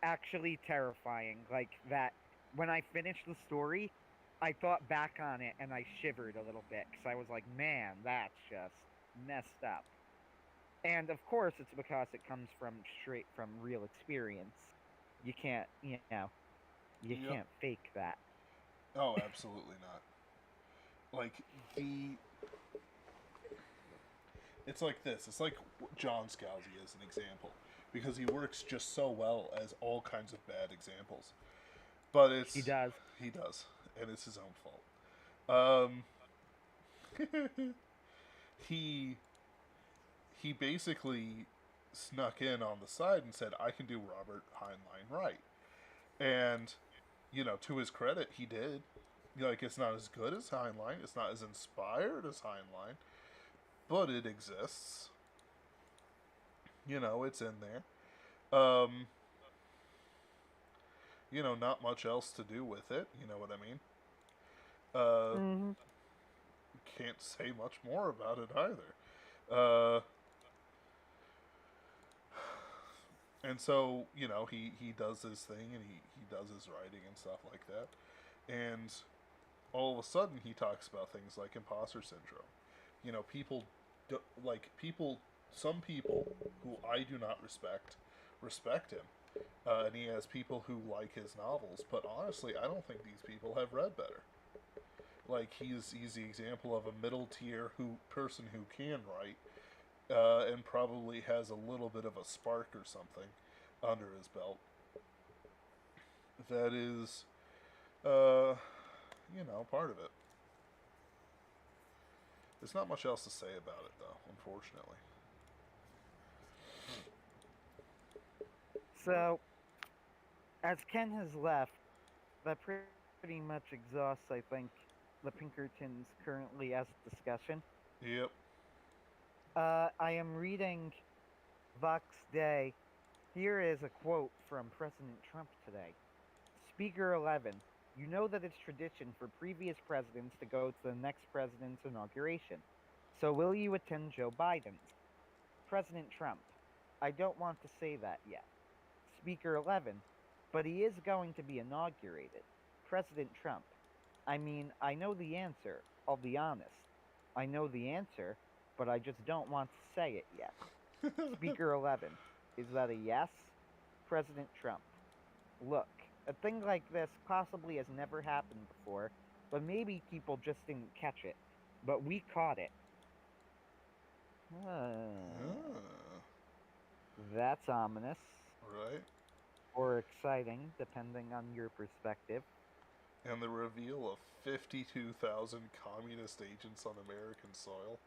actually terrifying. Like that when I finished the story, I thought back on it and I shivered a little bit because I was like, man, that's just messed up. And of course, it's because it comes from straight from real experience. You can't, you Yep. can't fake that. Oh, absolutely not. Like it's like this. It's like John Scalzi as an example. because he works just so well as all kinds of bad examples. But He does. he does, and it's his own fault. He basically snuck in on the side and said, "I can do Robert Heinlein right," and to his credit, he did. Like, it's not as good as Heinlein, it's not as inspired as Heinlein, but it exists. It's in there. Not much else to do with it. You know what I mean? Mm-hmm. Can't say much more about it either. And so, he does his thing and he does his writing and stuff like that. And all of a sudden, he talks about things like imposter syndrome. Some people who I do not respect him. And he has people who like his novels, but honestly, I don't think these people have read better. Like, he's the example of a middle tier person who can write, and probably has a little bit of a spark or something under his belt. That is, part of it. There's not much else to say about it, though, unfortunately. So, as Ken has left, that pretty much exhausts, I think, the Pinkertons currently as discussion. Yep. I am reading Vox Day. Here is a quote from President Trump today. Speaker 11, you know that it's tradition for previous presidents to go to the next president's inauguration. So will you attend Joe Biden's? President Trump, I don't want to say that yet. Speaker 11, but he is going to be inaugurated. President Trump, I mean, I know the answer, I'll be honest. I know the answer, but I just don't want to say it yet. Speaker 11, is that a yes? President Trump, look, a thing like this possibly has never happened before, but maybe people just didn't catch it. But we caught it. That's ominous. Right. Or exciting, depending on your perspective. And the reveal of 52,000 communist agents on American soil,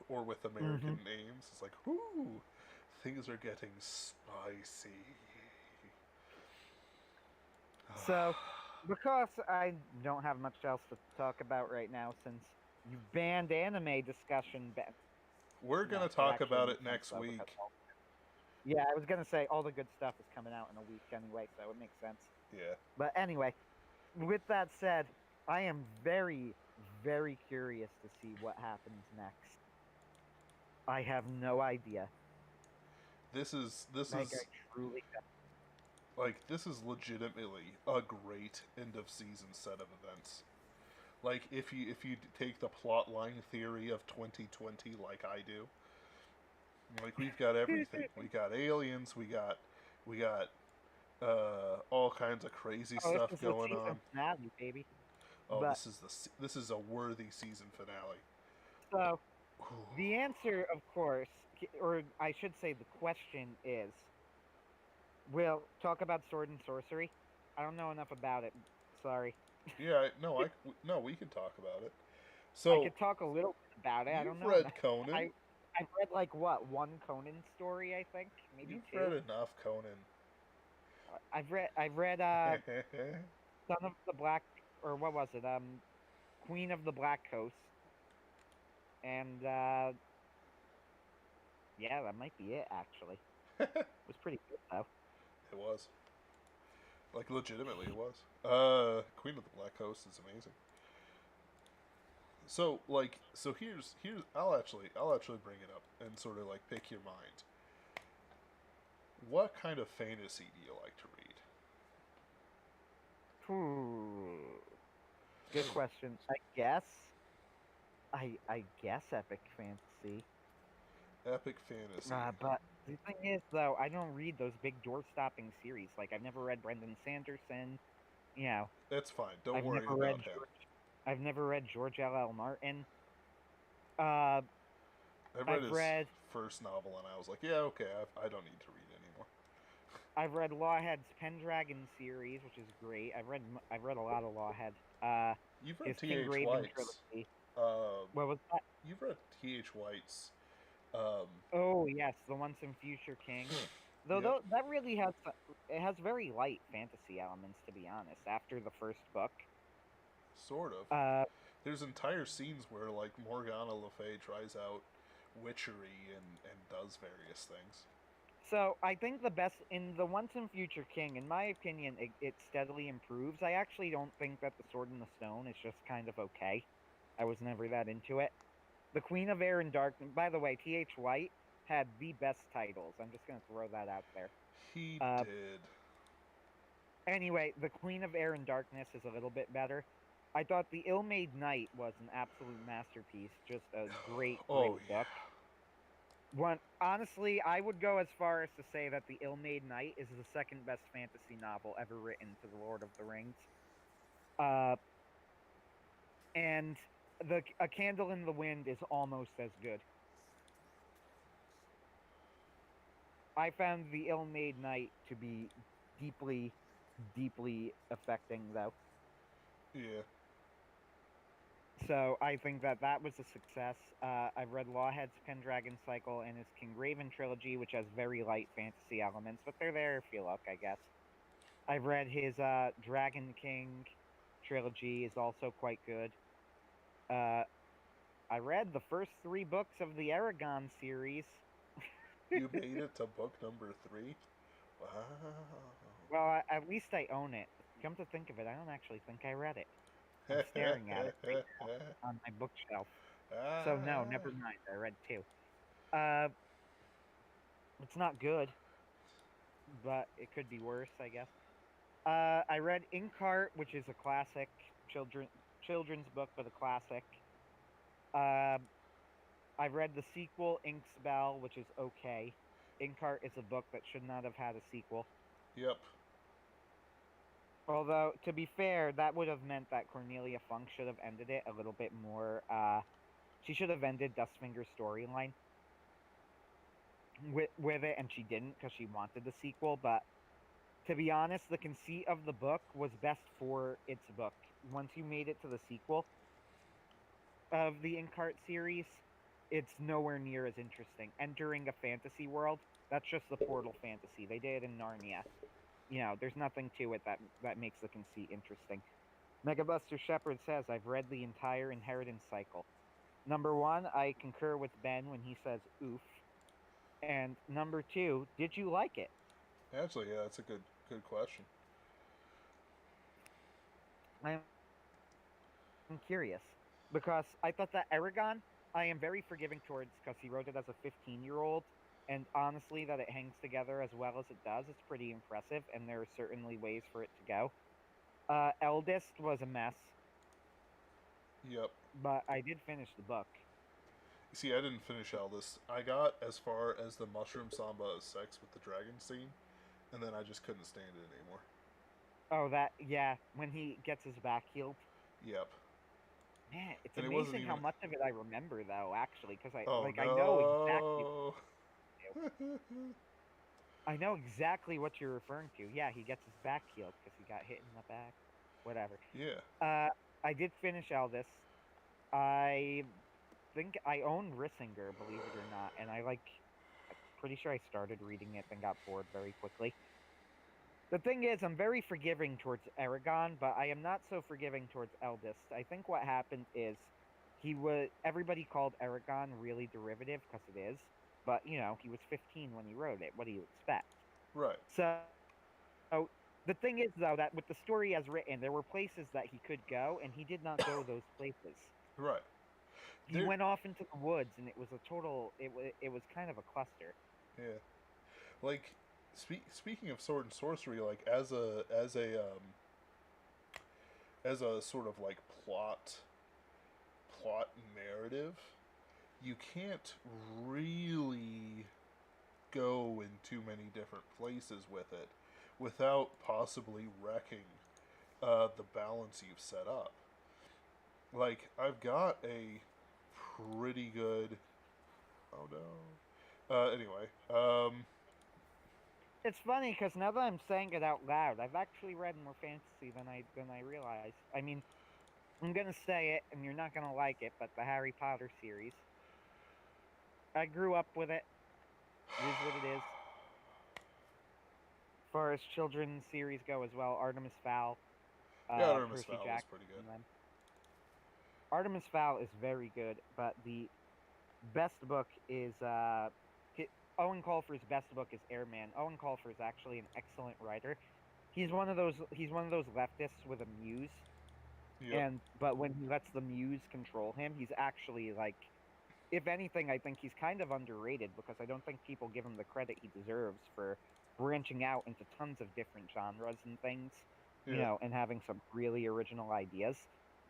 or with American names. It's like, whoo, things are getting spicy. So, because I don't have much else to talk about right now, since you banned anime discussion, we're going to talk about it next week. Yeah, I was going to say all the good stuff is coming out in a week anyway, so it makes sense. Yeah. But anyway, with that said, I am very, very curious to see what happens next. I have no idea. This is truly like, this is legitimately a great end of season set of events. Like, if you take the plotline theory of 2020 like I do, like, we've got everything. We got aliens, we got all kinds of crazy stuff going on. Finale, baby. Oh, but this is a worthy season finale. So, the answer, of course, or I should say the question is, we'll talk about Sword and Sorcery. I don't know enough about it. Sorry. Yeah, no, we can talk about it. So I could talk a little bit about it. I don't know. You've read Conan. I've read like one Conan story, I think, maybe You've two. read enough Conan. I've read Son of the Black, or what was it? Queen of the Black Coast, and yeah, that might be it actually. It was pretty good though. It was. Like, legitimately, it was. Queen of the Black Coast is amazing. So here's I'll actually bring it up and sort of like pick your mind. What kind of fantasy do you like to read? Good question. I guess epic fantasy. Epic fantasy. But the thing is, though, I don't read those big door-stopping series. Like, I've never read Brendan Sanderson. You know. That's fine. Don't worry about him. I've never read George L.L. Martin. I've read first novel, and I was like, yeah, okay, I don't need to read anymore. I've read Lawhead's Pendragon series, which is great. I've read a lot of Lawhead. You've read His T.H. Kingraven White's. trilogy. Um, What was that? you've read T.H. White's. Um, Oh yes, the Once and Future King. yep, That really it has very light fantasy elements, to be honest. After the first book, sort of. uh, There's entire scenes where like Morgana Le Fay tries out witchery and does various things. so I think the best in the Once and Future King, in my opinion, it steadily improves. I actually don't think that the Sword in the Stone is just kind of okay. I was never that into it. The Queen of Air and Darkness. By the way, T.H. White had the best titles. I'm just gonna throw that out there. He Uh, did. Anyway, The Queen of Air and Darkness is a little bit better. I thought The Ill-Made Knight was an absolute masterpiece. Just a great, Oh great yeah. book. Honestly, I would go as far as to say that The Ill-Made Knight is the second best fantasy novel ever written to The Lord of the Rings. Uh, and A Candle in the Wind is almost as good. I found The Ill-Made Knight to be deeply, deeply affecting, though. Yeah. So I think that was a success. I've read Lawhead's Pendragon Cycle and his Kingraven trilogy, which has very light fantasy elements, but they're there if you look, I guess. I've read his Dragon King trilogy, is also quite good. Uh, I read the first 3 books of the Aragon series. You made it to book number 3? Wow. Well, at least I own it. Come to think of it, I don't actually think I read it. I'm staring at it right now on my bookshelf. So no, never mind. I read 2. Uh, it's not good, but it could be worse, I guess. I read Inkheart, which is a classic children's book, but a classic. Uh, I've read the sequel, Inkspell, which is okay. Inkheart is a book that should not have had a sequel. Yep. Although, to be fair, that would have meant that Cornelia Funk should have ended it a little bit more. She should have ended Dustfinger's storyline with it, and she didn't because she wanted the sequel. But to be honest, the conceit of the book was best for its book. Once you made it to the sequel of the Inkheart series, it's nowhere near as interesting. Entering a fantasy world, that's just the Portal fantasy. They did it in Narnia. There's nothing to it that makes the conceit interesting. Megabuster Shepherd says, I've read the entire Inheritance cycle. Number 1, I concur with Ben when he says oof. And number 2, did you like it? Actually, yeah, that's a good question. I'm curious. Because I thought that Aragon, I am very forgiving towards because he wrote it as a 15-year-old. And honestly, that it hangs together as well as it does, it's pretty impressive. And there are certainly ways for it to go. Eldest was a mess. Yep. But I did finish the book. You see, I didn't finish all this. I got as far as the Mushroom Samba of sex with the dragon scene, and then I just couldn't stand it anymore. Oh, yeah, when he gets his back healed. Yep. Man, it's And it wasn't amazing how even... much of it I remember, though, actually, because Oh, I know exactly. no! I know exactly what you're referring to. Yeah, he gets his back healed because he got hit in the back. Whatever. Yeah. I did finish Eldest. I think I own Rissinger, believe it or not, and I'm pretty sure I started reading it and got bored very quickly. The thing is, I'm very forgiving towards Aragon, but I am not so forgiving towards Eldest. I think what happened is everybody called Aragon really derivative, because it is, but, he was 15 when he wrote it. What do you expect? Right. So, the thing is, though, that with the story as written, there were places that he could go, and he did not go those places. Right. He went off into the woods, and it was a total. It was kind of a cluster. Yeah. Like, speaking of sword and sorcery, like as a sort of like plot narrative, you can't really go in too many different places with it without possibly wrecking the balance you've set up. Like, I've got a pretty good... Oh no. Anyway, It's funny because now that I'm saying it out loud, I've actually read more fantasy than I realized. I mean, I'm gonna say it, and you're not gonna like it, but the Harry Potter series. I grew up with it. It is what it is. As far as children's series go as well, Artemis Fowl, yeah, Artemis Percy Fowl was Jackson, pretty good. and them. Artemis Fowl is very good, but the best book is Owen Colfer's best book is Airman. Owen Colfer is actually an excellent writer. He's one of those leftists with a muse, Yep. and but when he lets the muse control him, he's actually like, if anything, I think he's kind of underrated because I don't think people give him the credit he deserves for branching out into tons of different genres and things, Yeah. and having some really original ideas.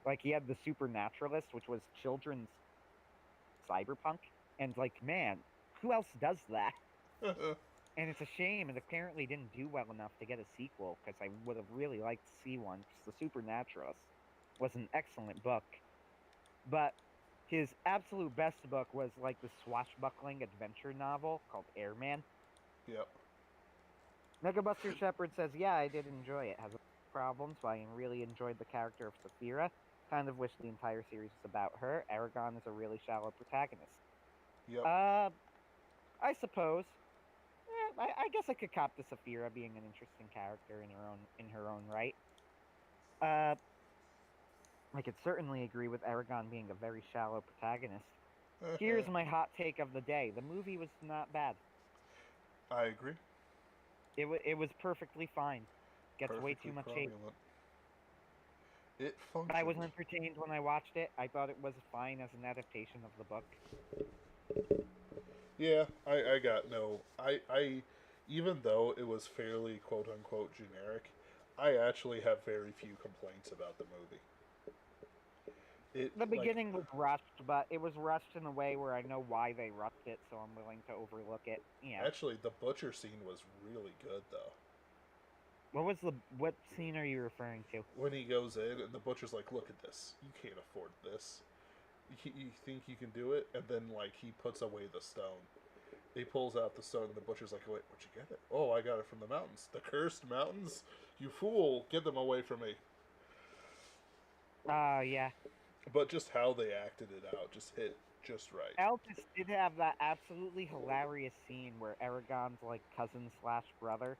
Like he had the Supernaturalist, which was children's cyberpunk, and like, man, who else does that? And it's a shame, it apparently didn't do well enough to get a sequel because I would have really liked to see one. 'Cause the Supernaturalist was an excellent book, but his absolute best book was like the swashbuckling adventure novel called Airman. Yep. Megabuster Shepard says, "Yeah, I did enjoy it. Has problems, but I really enjoyed the character of Saphira. Kind of wish the entire series was about her. Aragon is a really shallow protagonist." Yep. I suppose. I guess I could cop to Saphira being an interesting character in her own right. Uh, I could certainly agree with Aragon being a very shallow protagonist. Here's my hot take of the day: the movie was not bad. I agree. It was perfectly fine. Gets way Perfectly too much hate. cromulent. It But I was functioned. entertained when I watched it. I thought it was fine as an adaptation of the book. Yeah, I got no. I even though it was fairly quote unquote generic, I actually have very few complaints about the movie. It The like beginning was rushed, but it was rushed in a way where I know why they rushed it, so I'm willing to overlook it. actually the butcher scene was really good though. What scene are you referring to? When he goes in and the butcher's like, "Look at this. You can't afford this. You think you can do it?" And then like he puts away the stone. He pulls out the stone, and the butcher's like, "Wait, where'd you get it?" "Oh, I got it from the mountains. The cursed mountains? You fool! Get them away from me!" Yeah. But just how they acted it out just hit just right. Altus did have that absolutely hilarious scene where Aragon's like cousin slash brother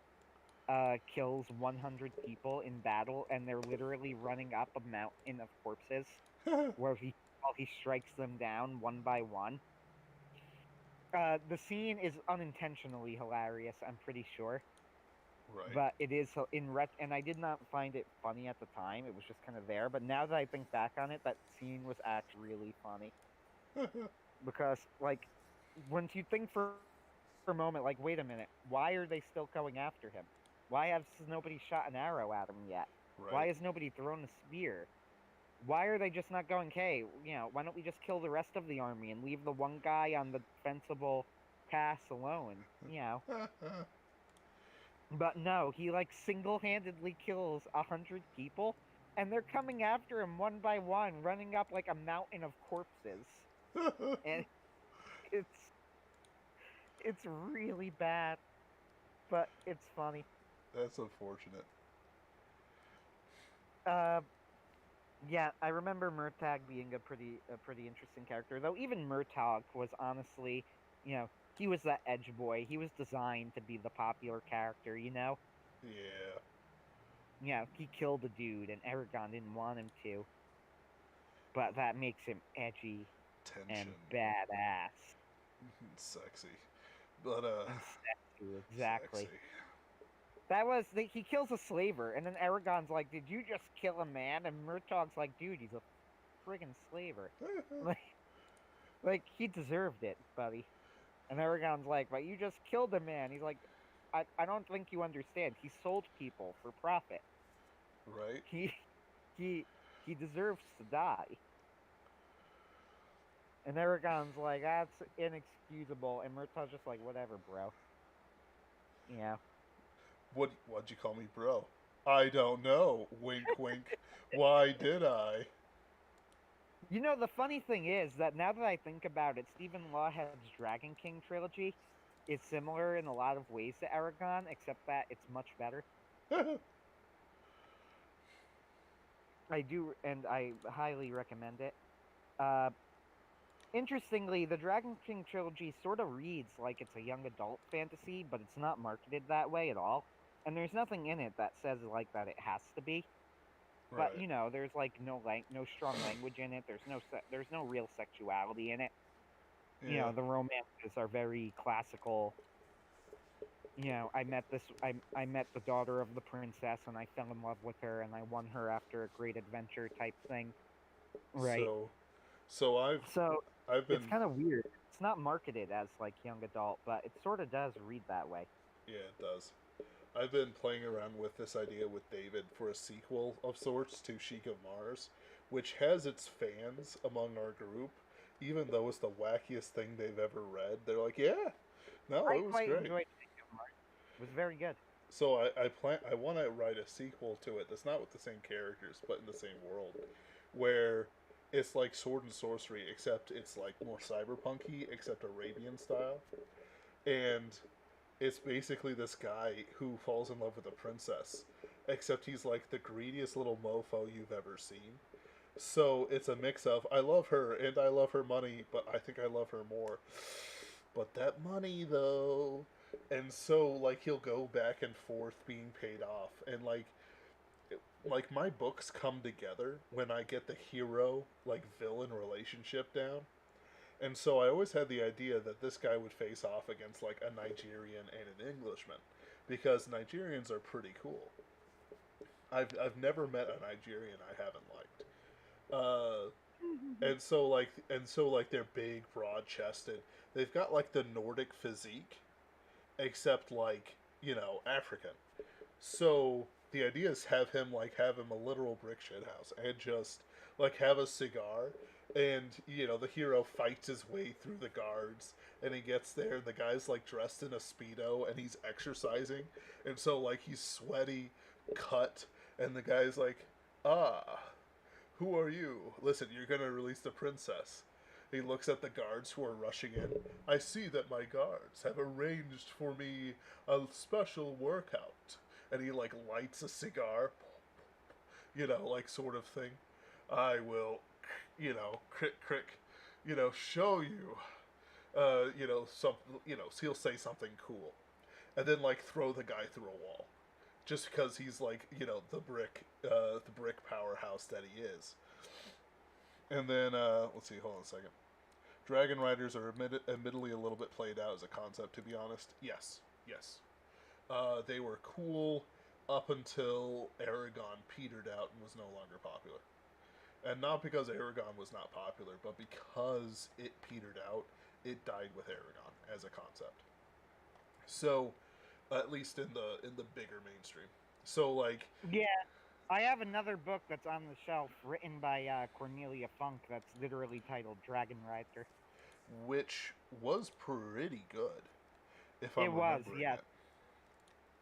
kills 100 people in battle, and they're literally running up a mountain of corpses while he strikes them down one by one. The scene is unintentionally hilarious, I'm pretty sure, Right. but it is and I did not find it funny at the time. It was just kind of there, but now that I think back on it, that scene was actually really funny because, like, once you think for a moment, like, wait a minute, why are they still going after him? Why has nobody shot an arrow at him yet? Why Right. has nobody thrown a spear? Why are they just not going, hey, why don't we just kill the rest of the army and leave the one guy on the defensible pass alone? But no, he like single-handedly kills 100 people, and they're coming after him one by one, running up like a mountain of corpses. And it's really bad, but it's funny. That's unfortunate. Uh, yeah, I remember Murtagh being a pretty interesting character, though even Murtagh was honestly, he was that edge boy. He was designed to be the popular character. Yeah. Yeah, he killed a dude, and Aragon didn't want him to, but that makes him edgy and Tension. badass Sexy. But and sexy. Exactly. sexy. He kills a slaver, and then Aragon's like, "Did you just kill a man?" And Murtagh's like, "Dude, he's a friggin' slaver. Like, like he deserved it, buddy." And Aragon's like, "But you just killed a man." He's like, "I don't think you understand. He sold people for profit. Right. He he he deserves to die." And Aragon's like, "That's inexcusable." And Murtagh's just like, "Whatever, bro." Yeah. What'd you call me, bro? I don't know. Wink, wink. Why did I? You know, the funny thing is that now that I think about it, Stephen Lawhead's Dragon King trilogy is similar in a lot of ways to Aragon, except that it's much better. I do, and I highly recommend it. Uh, Interestingly, the Dragon King trilogy sort of reads like it's a young adult fantasy, but it's not marketed that way at all. And there's nothing in it that says like that it has to be. But Right. you know, there's like no strong language in it. There's no real sexuality in it. You Yeah. know, the romances are very classical. You know, I met the daughter of the princess and I fell in love with her and I won her after a great adventure type thing. Right. So, so So I've it's been, kind of weird. It's not marketed as like young adult, but it sort of does read that way. yeah, it does. I've been playing around with this idea with David for a sequel of sorts to Sheik of Mars, which has its fans among our group, even though it's the wackiest thing they've ever read. They're like, yeah, no, I it was quite great. enjoyed it. It was very good. So I want to write a sequel to it that's not with the same characters but in the same world, where it's like sword and sorcery except it's like more cyberpunky except Arabian style, and it's basically this guy who falls in love with a princess, except he's like the greediest little mofo you've ever seen. So it's a mix of I love her and I love her money, but I think I love her more. But that money though, and so like he'll go back and forth being paid off, and like my books come together when I get the hero like villain relationship down. And so I always had the idea that this guy would face off against like a Nigerian and an Englishman, because Nigerians are pretty cool. I've never met a Nigerian I haven't liked. And so like they're big, broad chested. They've got like the Nordic physique, except like African. So the idea is have him a literal brick shit house and just like have a cigar, and the hero fights his way through the guards, and he gets there and the guy's like dressed in a speedo and he's exercising, and so like he's sweaty, cut, and the guy's like, ah, who are you? Listen, you're gonna release the princess. He looks at the guards who are rushing in. I see that my guards have arranged for me a special workout. And he like lights a cigar, like sort of thing. I will, crick crick, show you, some, he'll say something cool, and then like throw the guy through a wall, just because he's like, the brick powerhouse that he is. And then let's see, hold on a second. Dragon Riders are admittedly a little bit played out as a concept, to be honest. Yes, yes. They were cool up until Aragon petered out and was no longer popular. And not because Aragon was not popular, but because it petered out, it died with Aragon as a concept. So, at least in the bigger mainstream. So like, Yeah, I have another book that's on the shelf written by Cornelia Funk that's literally titled Dragon Rider. which was pretty good, if It I'm was, remembering yes. it.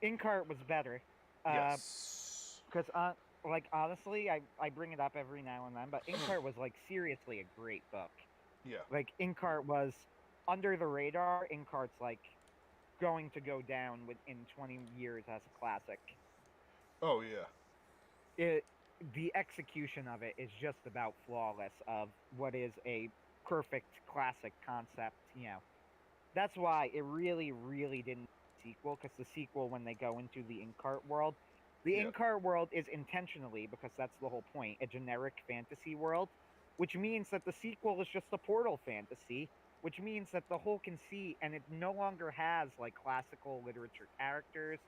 Inkart was better. Yes. Because like honestly, I bring it up every now and then, but Inkart was like seriously a great book. Yeah. Like Inkart was under the radar. Inkart's like going to go down within 20 years as a classic. Oh yeah. It The execution of it is just about flawless of what is a perfect classic concept. That's why it really, really didn't sequel, because the sequel, when they go into the Inkart world, the Yeah. Inkart world is intentionally, because that's the whole point, a generic fantasy world, which means that the sequel is just a portal fantasy, which means that the whole conceit, and it no longer has like classical literature characters,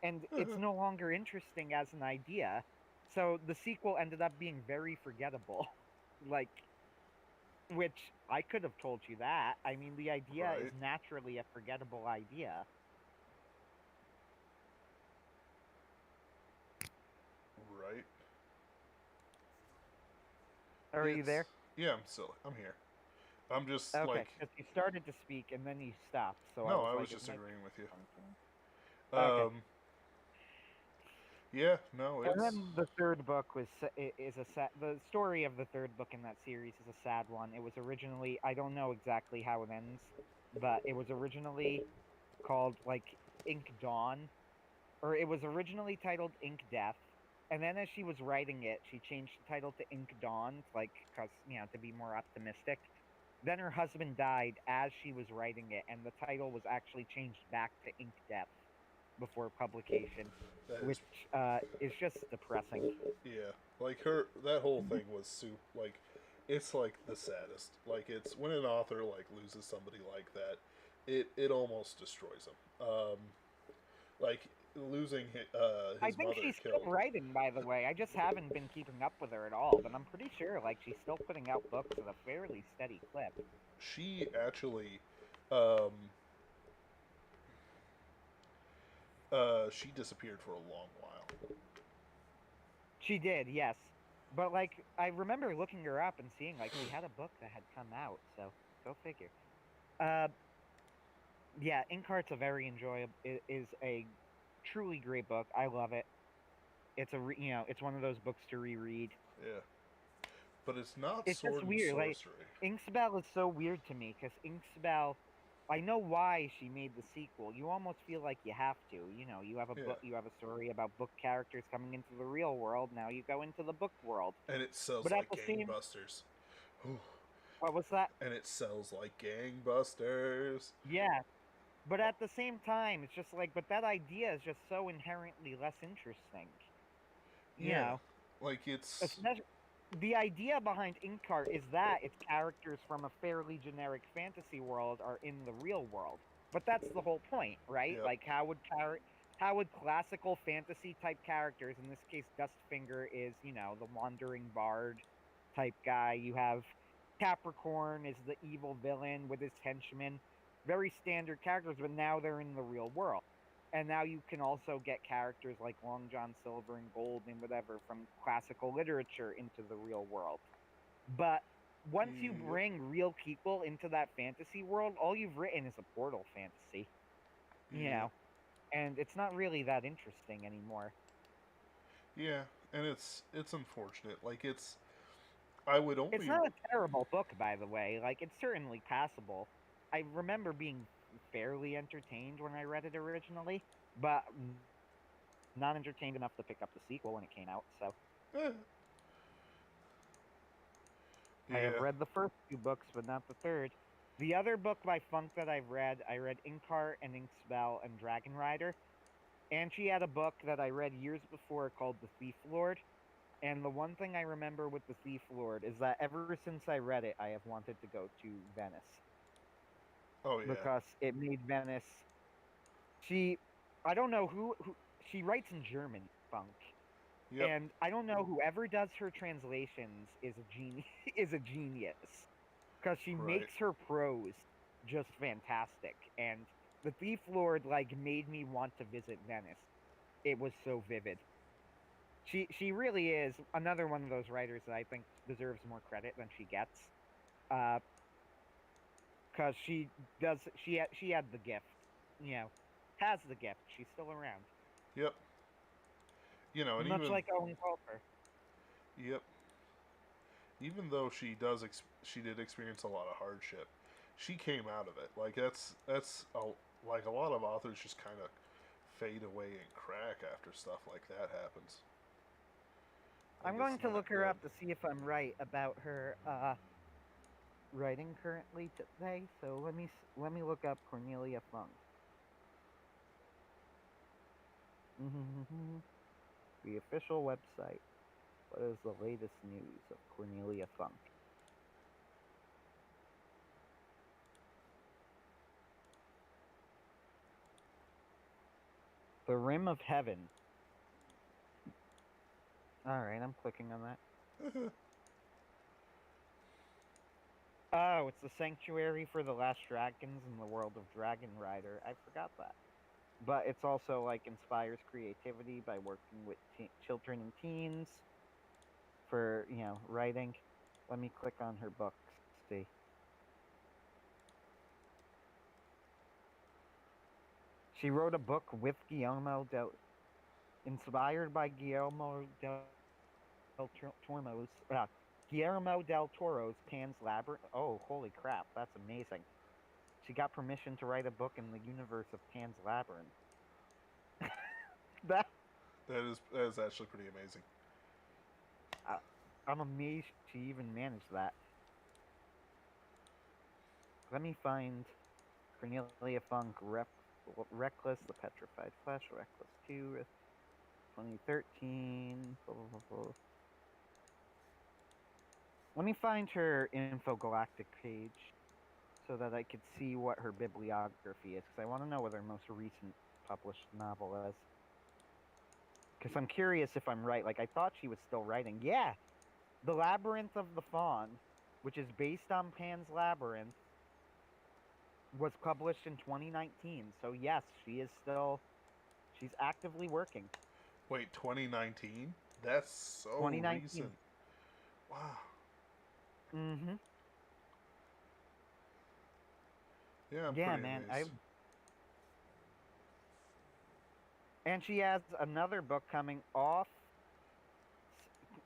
and it's no longer interesting as an idea. So the sequel ended up being very forgettable. like which I could have told you that. I mean, the idea is Right. naturally a forgettable idea. Right. Are you It's there? yeah. I'm here. I'm just Okay, like, because you started to speak and then you stopped. So I no, was I was like, is just my agreeing with you. okay? Um, Yeah, no, And it's then the third book is a sad. The story of the third book in that series is a sad one. It was originally, I don't know exactly how it ends, but it was originally called like Ink Dawn, or it was originally titled Ink Death. And then as she was writing it, she changed the title to Ink Dawn, like cause to be more optimistic. Then her husband died as she was writing it, and the title was actually changed back to Ink Death before publication, that which is is just depressing. yeah. Like that whole thing was like it's like the saddest. Like it's when an author like loses somebody like that, it almost destroys him. Like losing I his think mother she's still killed. writing, by the way. I just haven't been keeping up with her at all, but I'm pretty sure like she's still putting out books at a fairly steady clip. She actually, um, she disappeared for a long while. She did, yes. But like I remember looking her up and seeing like she had a book that had come out, so go figure. Uh yeah, Inkheart's a very enjoyable is a truly great book. I love it. It's it's one of those books to reread. Yeah, but it's not It's just sword and weird. Like sorcery. Inkspell is so weird to me because Inkspell, I know why she made the sequel. You almost feel like you have to. You have a Yeah, book, you have a story about book characters coming into the real world. Now you go into the book world. and it sells But at like the same, gangbusters. what was that? And it sells like gangbusters. Yeah. But at the same time, it's just like, but that idea is just so inherently less interesting. You Yeah, know, like it's especially the idea behind Inkheart is that its characters from a fairly generic fantasy world are in the real world. But that's the whole point, right? yep. Like how would classical fantasy type characters, in this case Dustfinger is, the wandering bard type guy. You have Capricorn is the evil villain with his henchmen. Very standard characters, but now they're in the real world. And now you can also get characters like Long John Silver and Gold and whatever from classical literature into the real world. But once you Yep. bring real people into that fantasy world, all you've written is a portal fantasy, you Yep. know, and it's not really that interesting anymore. Yeah, and it's unfortunate. Like it's I would It's only not a terrible book, by the way. Like, it's certainly passable. I remember being fairly entertained when I read it originally, but not entertained enough to pick up the sequel when it came out, so. eh, I have yeah. read the first two books, but not the third. The other book by Funk that I read Inkheart and Inkspell and Dragon Rider. And she had a book that I read years before called The Thief Lord. And the one thing I remember with The Thief Lord is that ever since I read it, I have wanted to go to Venice. Oh yeah. Because it made Venice. She, I don't know who she writes in German, Funk. Yep. And I don't know whoever does her translations is a genius. Is a genius because she Right. makes her prose just fantastic. And the Thief Lord like made me want to visit Venice. It was so vivid. She really is another one of those writers that I think deserves more credit than she gets. Uh, because she had the gift, you know, has the gift. She's still around, Yep. And much even like Owen Colfer. yep. Even though she did experience a lot of hardship, she came out of it. Like like a lot of authors just kind of fade away and crack after stuff like that happens. Like I'm it's going to not look her good. up to see if I'm right about her writing currently today. So let me look up Cornelia Funk. The official website. What is the latest news of Cornelia Funk? The Rim of Heaven. All right, I'm clicking on that. Oh, it's the Sanctuary for the Last Dragons in the world of Dragon Rider. I forgot that. But it's also like inspires creativity by working with children and teens for, writing. Let me click on her books. See. She wrote a book with Guillermo del. Inspired by Tormo's, Guillermo del Toro's Pan's Labyrinth. Oh, holy crap, that's amazing. She got permission to write a book in the universe of Pan's Labyrinth. that That is actually pretty amazing. I, I'm amazed she even managed that. Let me find Cornelia Funk, Reckless, The Petrified Flesh, Reckless 2, 2013. Blah, blah, blah, blah. Let me find her Infogalactic page so that I could see what her bibliography is, because I want to know what her most recent published novel is. Because I'm curious if I'm right. Like, I thought she was still writing. Yeah! The Labyrinth of the Faun, which is based on Pan's Labyrinth, was published in 2019. So, yes, she is still... She's actively working. Wait, 2019? That's so 2019. recent. Wow. Mm-hmm. Yeah, I'm Yeah, pretty man. amazed. And she has another book coming off.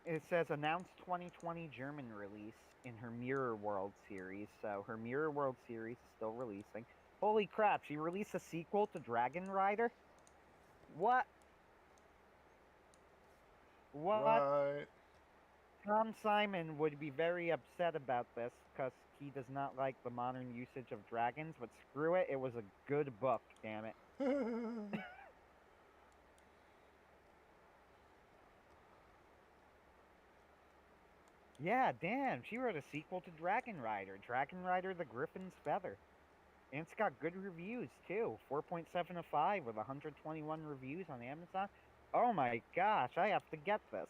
It says announced 2020 German release in her Mirror World series. So her Mirror World series is still releasing. Holy crap, she released a sequel to Dragon Rider? What? What? Right. Tom Simon would be very upset about this because he does not like the modern usage of dragons, but screw it, it was a good book, damn it. Yeah, damn, she wrote a sequel to Dragon Rider the Griffin's Feather. And it's got good reviews, too. 4.7 of 5 with 121 reviews on Amazon. Oh my gosh, I have to get this.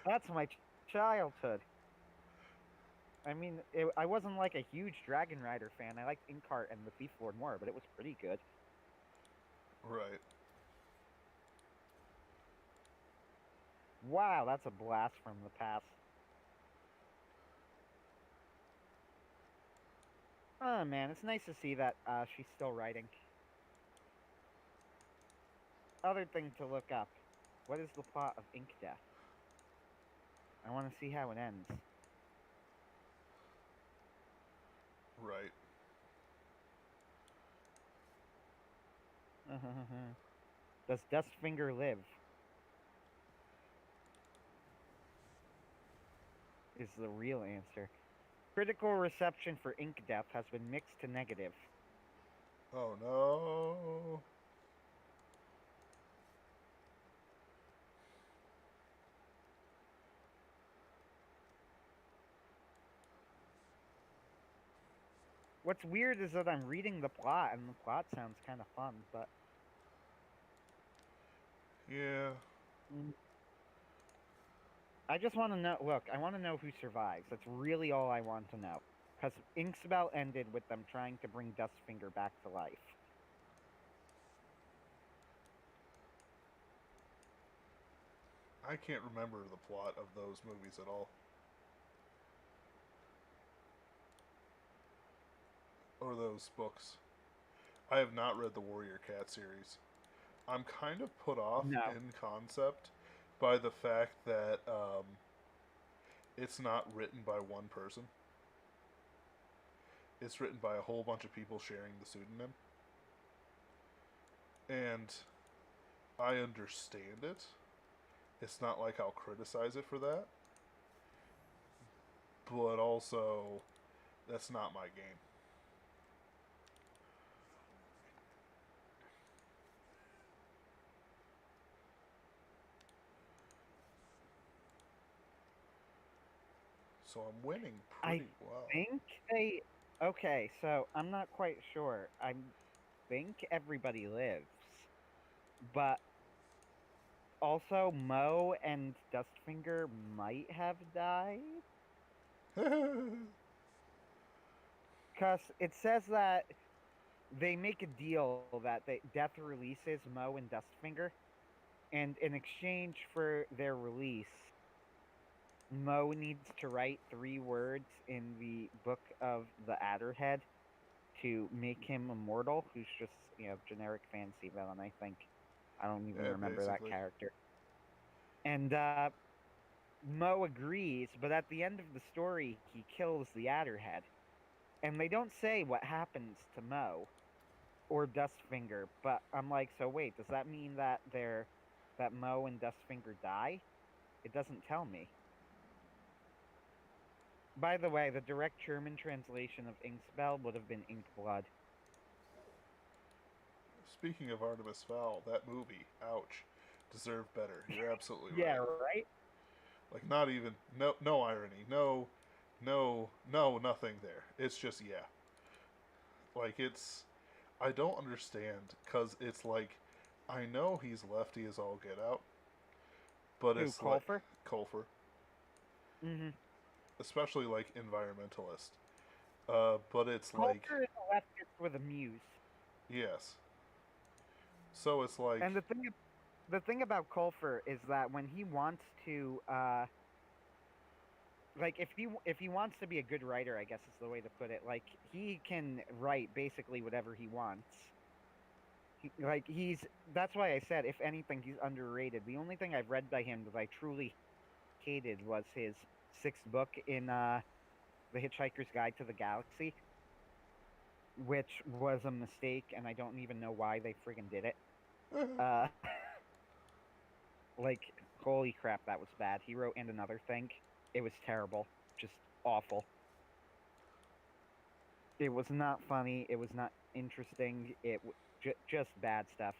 That's my childhood. I mean, I wasn't like a huge Dragon Rider fan. I liked Inkheart and the Thief Lord more, but it was pretty good. Right. Wow, that's a blast from the past. Oh man, it's nice to see that she's still writing. Other thing to look up. What is the plot of Ink Death? I want to see how it ends. Right. Does Dustfinger live? Is the real answer. Critical reception for Ink Death has been mixed to negative. Oh no. What's weird is that I'm reading the plot, and the plot sounds kind of fun, but... Yeah. I just want to know... Look, I want to know who survives. That's really all I want to know. Because Inkspell ended with them trying to bring Dustfinger back to life. I can't remember the plot of those movies at all. Or those books. I have not read the Warrior Cat series. I'm kind of put off in concept by the fact that it's not written by one person. It's written by a whole bunch of people sharing the pseudonym. And I understand it. It's not like I'll criticize it for that. But also, that's not my game. So I'm winning pretty well. I think they... Okay, so I'm not quite sure. I think everybody lives. But also, Mo and Dustfinger might have died. Because it says that they make a deal that Death releases Mo and Dustfinger. And in exchange for their release, Mo needs to write 3 words in the Book of the Adderhead to make him immortal, who's just, generic fantasy villain, I think. I don't even Yeah, remember that basically. character. And Mo agrees, but at the end of the story, he kills the Adderhead. And they don't say what happens to Mo or Dustfinger, but I'm like, so wait, does that mean that that Mo and Dustfinger die? It doesn't tell me. By the way, the direct German translation of Inkspell would have been Inkblood. Speaking of Artemis Fowl, that movie, ouch, deserved better. You're absolutely Yeah, right. right? Like, not even, no irony, nothing there. It's just, yeah. Like, it's, I don't understand, because it's like, I know he's lefty as all get out, but Who, it's like, Colfer? Colfer, Mm-hmm. especially like environmentalist. But it's like, Colfer is a leftist with a muse. yes. So it's like, And the thing about Colfer is that when he wants to like if he wants to be a good writer, I guess is the way to put it. Like he can write basically whatever he wants. He's that's why I said if anything he's underrated. The only thing I've read by him that I truly hated was his sixth book in The Hitchhiker's Guide to the Galaxy, which was a mistake, and I don't even know why they friggin' did it. Uh, like, holy crap, that was bad. He wrote And Another Thing. It was terrible. Just awful. It was not funny. It was not interesting. Just bad stuff.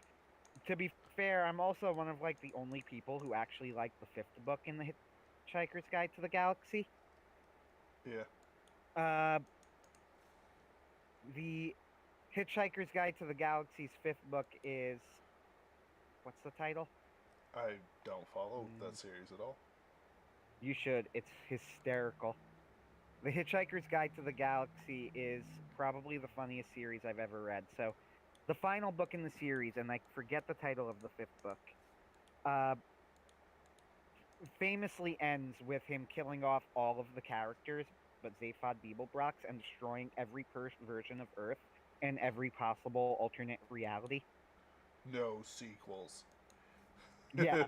To be fair, I'm also one of, like, the only people who actually like the fifth book in The Hitchhiker's Guide to the Galaxy. yeah, Uh, the Hitchhiker's Guide to the Galaxy's fifth book is... What's the title? I don't follow Mm. that series at all. You should. It's hysterical. The Hitchhiker's Guide to the Galaxy is probably the funniest series I've ever read. So, the final book in the series, and I forget the title of the fifth book, famously ends with him killing off all of the characters but Zaphod Beeblebrox and destroying every version of Earth and every possible alternate reality. No sequels. Yeah.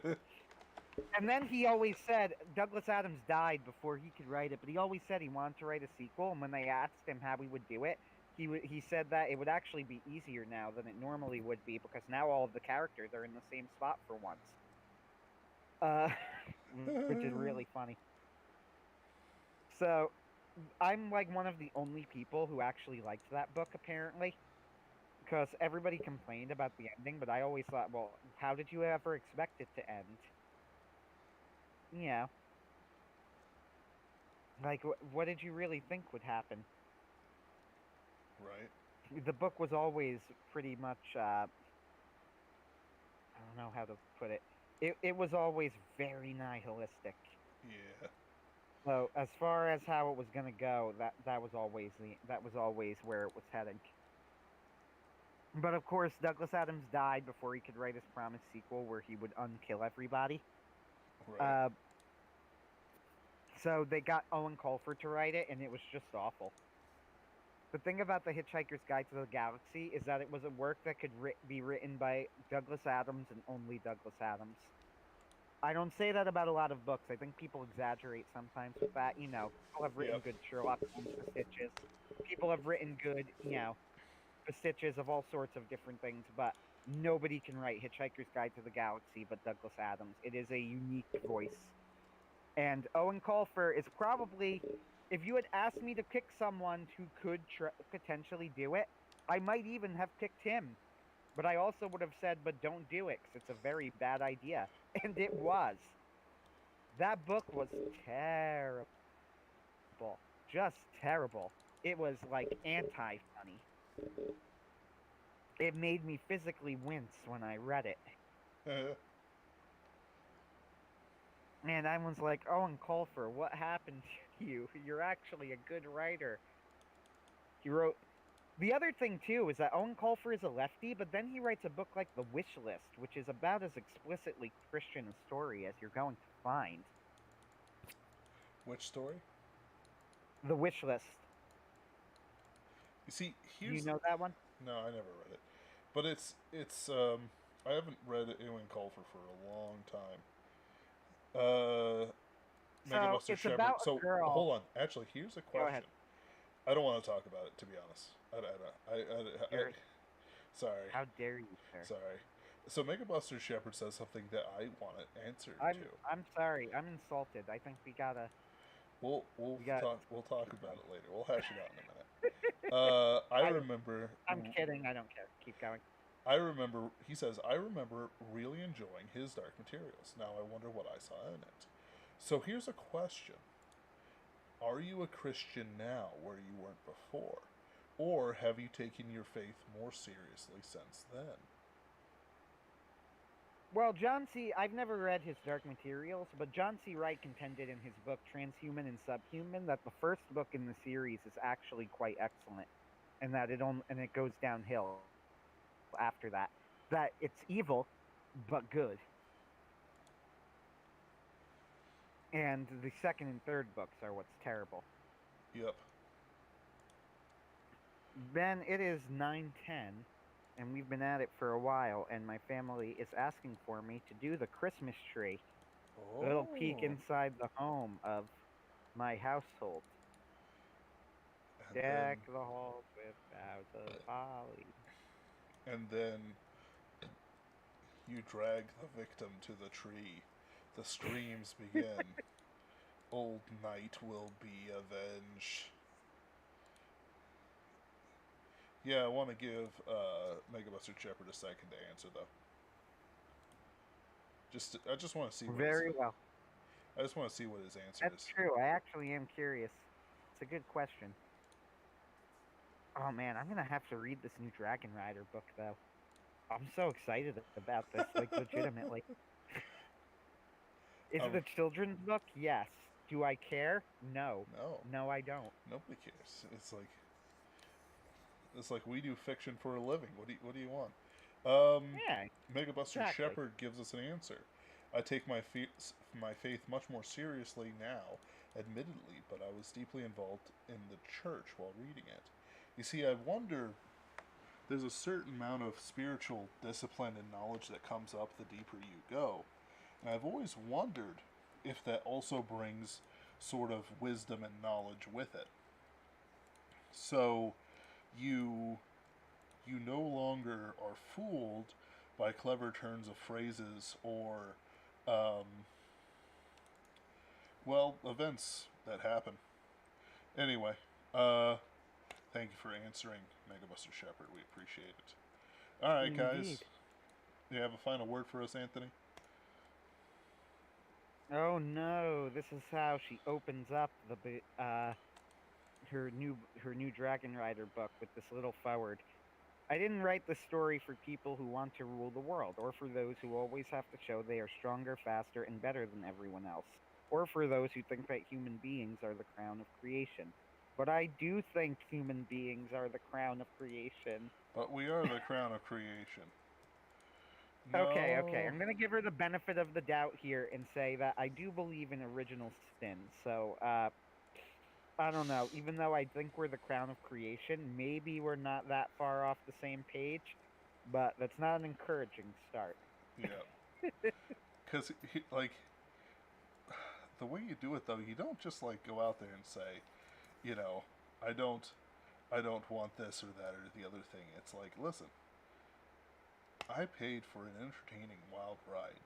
And then he always said Douglas Adams died before he could write it, but he always said he wanted to write a sequel. And when they asked him how he would do it, he said that it would actually be easier now than it normally would be because now all of the characters are in the same spot for once. Which is really funny. So I'm like one of the only people who actually liked that book apparently, because everybody complained about the ending, but I always thought, well, how did you ever expect it to end? Yeah. Like, what did you really think would happen? Right. The book was always pretty much, I don't know how to put it. It was always very nihilistic. Yeah. So as far as how it was gonna go, that was always where it was heading. But of course, Douglas Adams died before he could write his promised sequel, where he would unkill everybody. Right. So they got Owen Colfer to write it, and it was just awful. The thing about The Hitchhiker's Guide to the Galaxy is that it was a work that could be written by Douglas Adams and only Douglas Adams. I don't say that about a lot of books. I think people exaggerate sometimes with that. You know, people have written Yep. good Sherlock Holmes stitches. People have written good, stitches of all sorts of different things, but nobody can write Hitchhiker's Guide to the Galaxy but Douglas Adams. It is a unique voice. And Owen Colfer is probably, if you had asked me to pick someone who could potentially do it, I might even have picked him. But I also would have said, but don't do it, because it's a very bad idea. And it was. That book was terrible. Just terrible. It was like anti-funny. It made me physically wince when I read it. And I was like, Owen Colfer, what happened to you? You're actually a good writer. He wrote... The other thing, too, is that Owen Colfer is a lefty, but then he writes a book like The Wish List, which is about as explicitly Christian a story as you're going to find. Which story? The Wish List. You see, Do you know that one? no, I never read it, but it's I haven't read Alien Culver for a long time. Mega So Buster it's Shepard. about So a girl. hold on. Actually, here's a Go ahead. question. I don't want to talk about it, to be honest. You're- Sorry. How dare you, sir? Sorry. So Mega Buster Shepard says something that I want an answer to. I'm sorry. I'm insulted. I think we gotta. We'll We got- talk about it later. We'll hash it out in a minute. I remember. I'm kidding. I don't care. Keep going. I remember. He says I remember really enjoying his Dark Materials. Now I wonder what I saw in it. So here's a question: are you a Christian now where you weren't before, or have you taken your faith more seriously since then? Well, John C. I've never read his Dark Materials, but John C. Wright contended in his book Transhuman and Subhuman that the first book in the series is actually quite excellent, and that it goes downhill after that. That it's evil, but good. And the second and third books are what's terrible. Yep. Ben, it is 9:10, and we've been at it for a while, and my family is asking for me to do the Christmas tree. A little peek inside the home of my household. And Deck the halls with boughs of holly. And then you drag the victim to the tree. The screams begin. Old night will be avenged. Yeah, I want to give Mega Buster Shepard a second to answer though. I just want to see. Very well. I just want to see what his answer That's is. true. I actually am curious. It's a good question. Oh man, I'm gonna have to read this new Dragon Rider book though. I'm so excited about this, like legitimately. Is it a children's book? Yes. Do I care? No. No. No, I don't. Nobody cares. It's like we do fiction for a living. What do you want? Yeah. Mega Buster exactly. Shepard gives us an answer. I take my faith much more seriously now, admittedly, but I was deeply involved in the church while reading it. You see, I wonder. There's a certain amount of spiritual discipline and knowledge that comes up the deeper you go. And I've always wondered if that also brings sort of wisdom and knowledge with it. So you no longer are fooled by clever turns of phrases or events that happen. Anyway, thank you for answering, Mega Buster Shepard. We appreciate it. All right, guys. Indeed. Do you have a final word for us, Anthony? Oh no! This is how she opens up her new Dragon Rider book with this little forward. I didn't write the story for people who want to rule the world, or for those who always have to show they are stronger, faster, and better than everyone else, or for those who think that human beings are the crown of creation. But I do think human beings are the crown of creation. But we are the crown of creation. Okay, No. I'm gonna give her the benefit of the doubt here and say that I do believe in original sin. So, I don't know. Even though I think we're the crown of creation, maybe we're not that far off the same page, but that's not an encouraging start. Yeah. Because, like, the way you do it, though, you don't just, like, go out there and say, you know, I don't want this or that or the other thing. It's like, listen, I paid for an entertaining wild ride.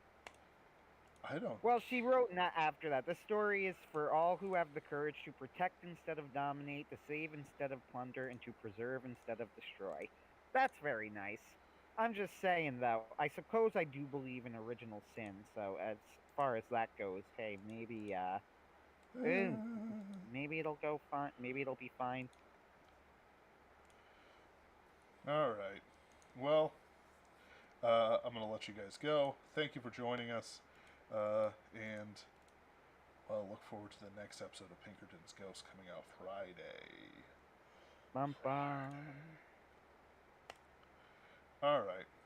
I don't. Well, she wrote not after that. The story is for all who have the courage to protect instead of dominate, to save instead of plunder, and to preserve instead of destroy. That's very nice. I'm just saying, though, I suppose I do believe in original sin, so as far as that goes, hey, maybe it'll go fine. Maybe it'll be fine. All right. Well, I'm going to let you guys go. Thank you for joining us. And well, look forward to the next episode of Pinkerton's Ghost coming out Friday. Bum bum. All right.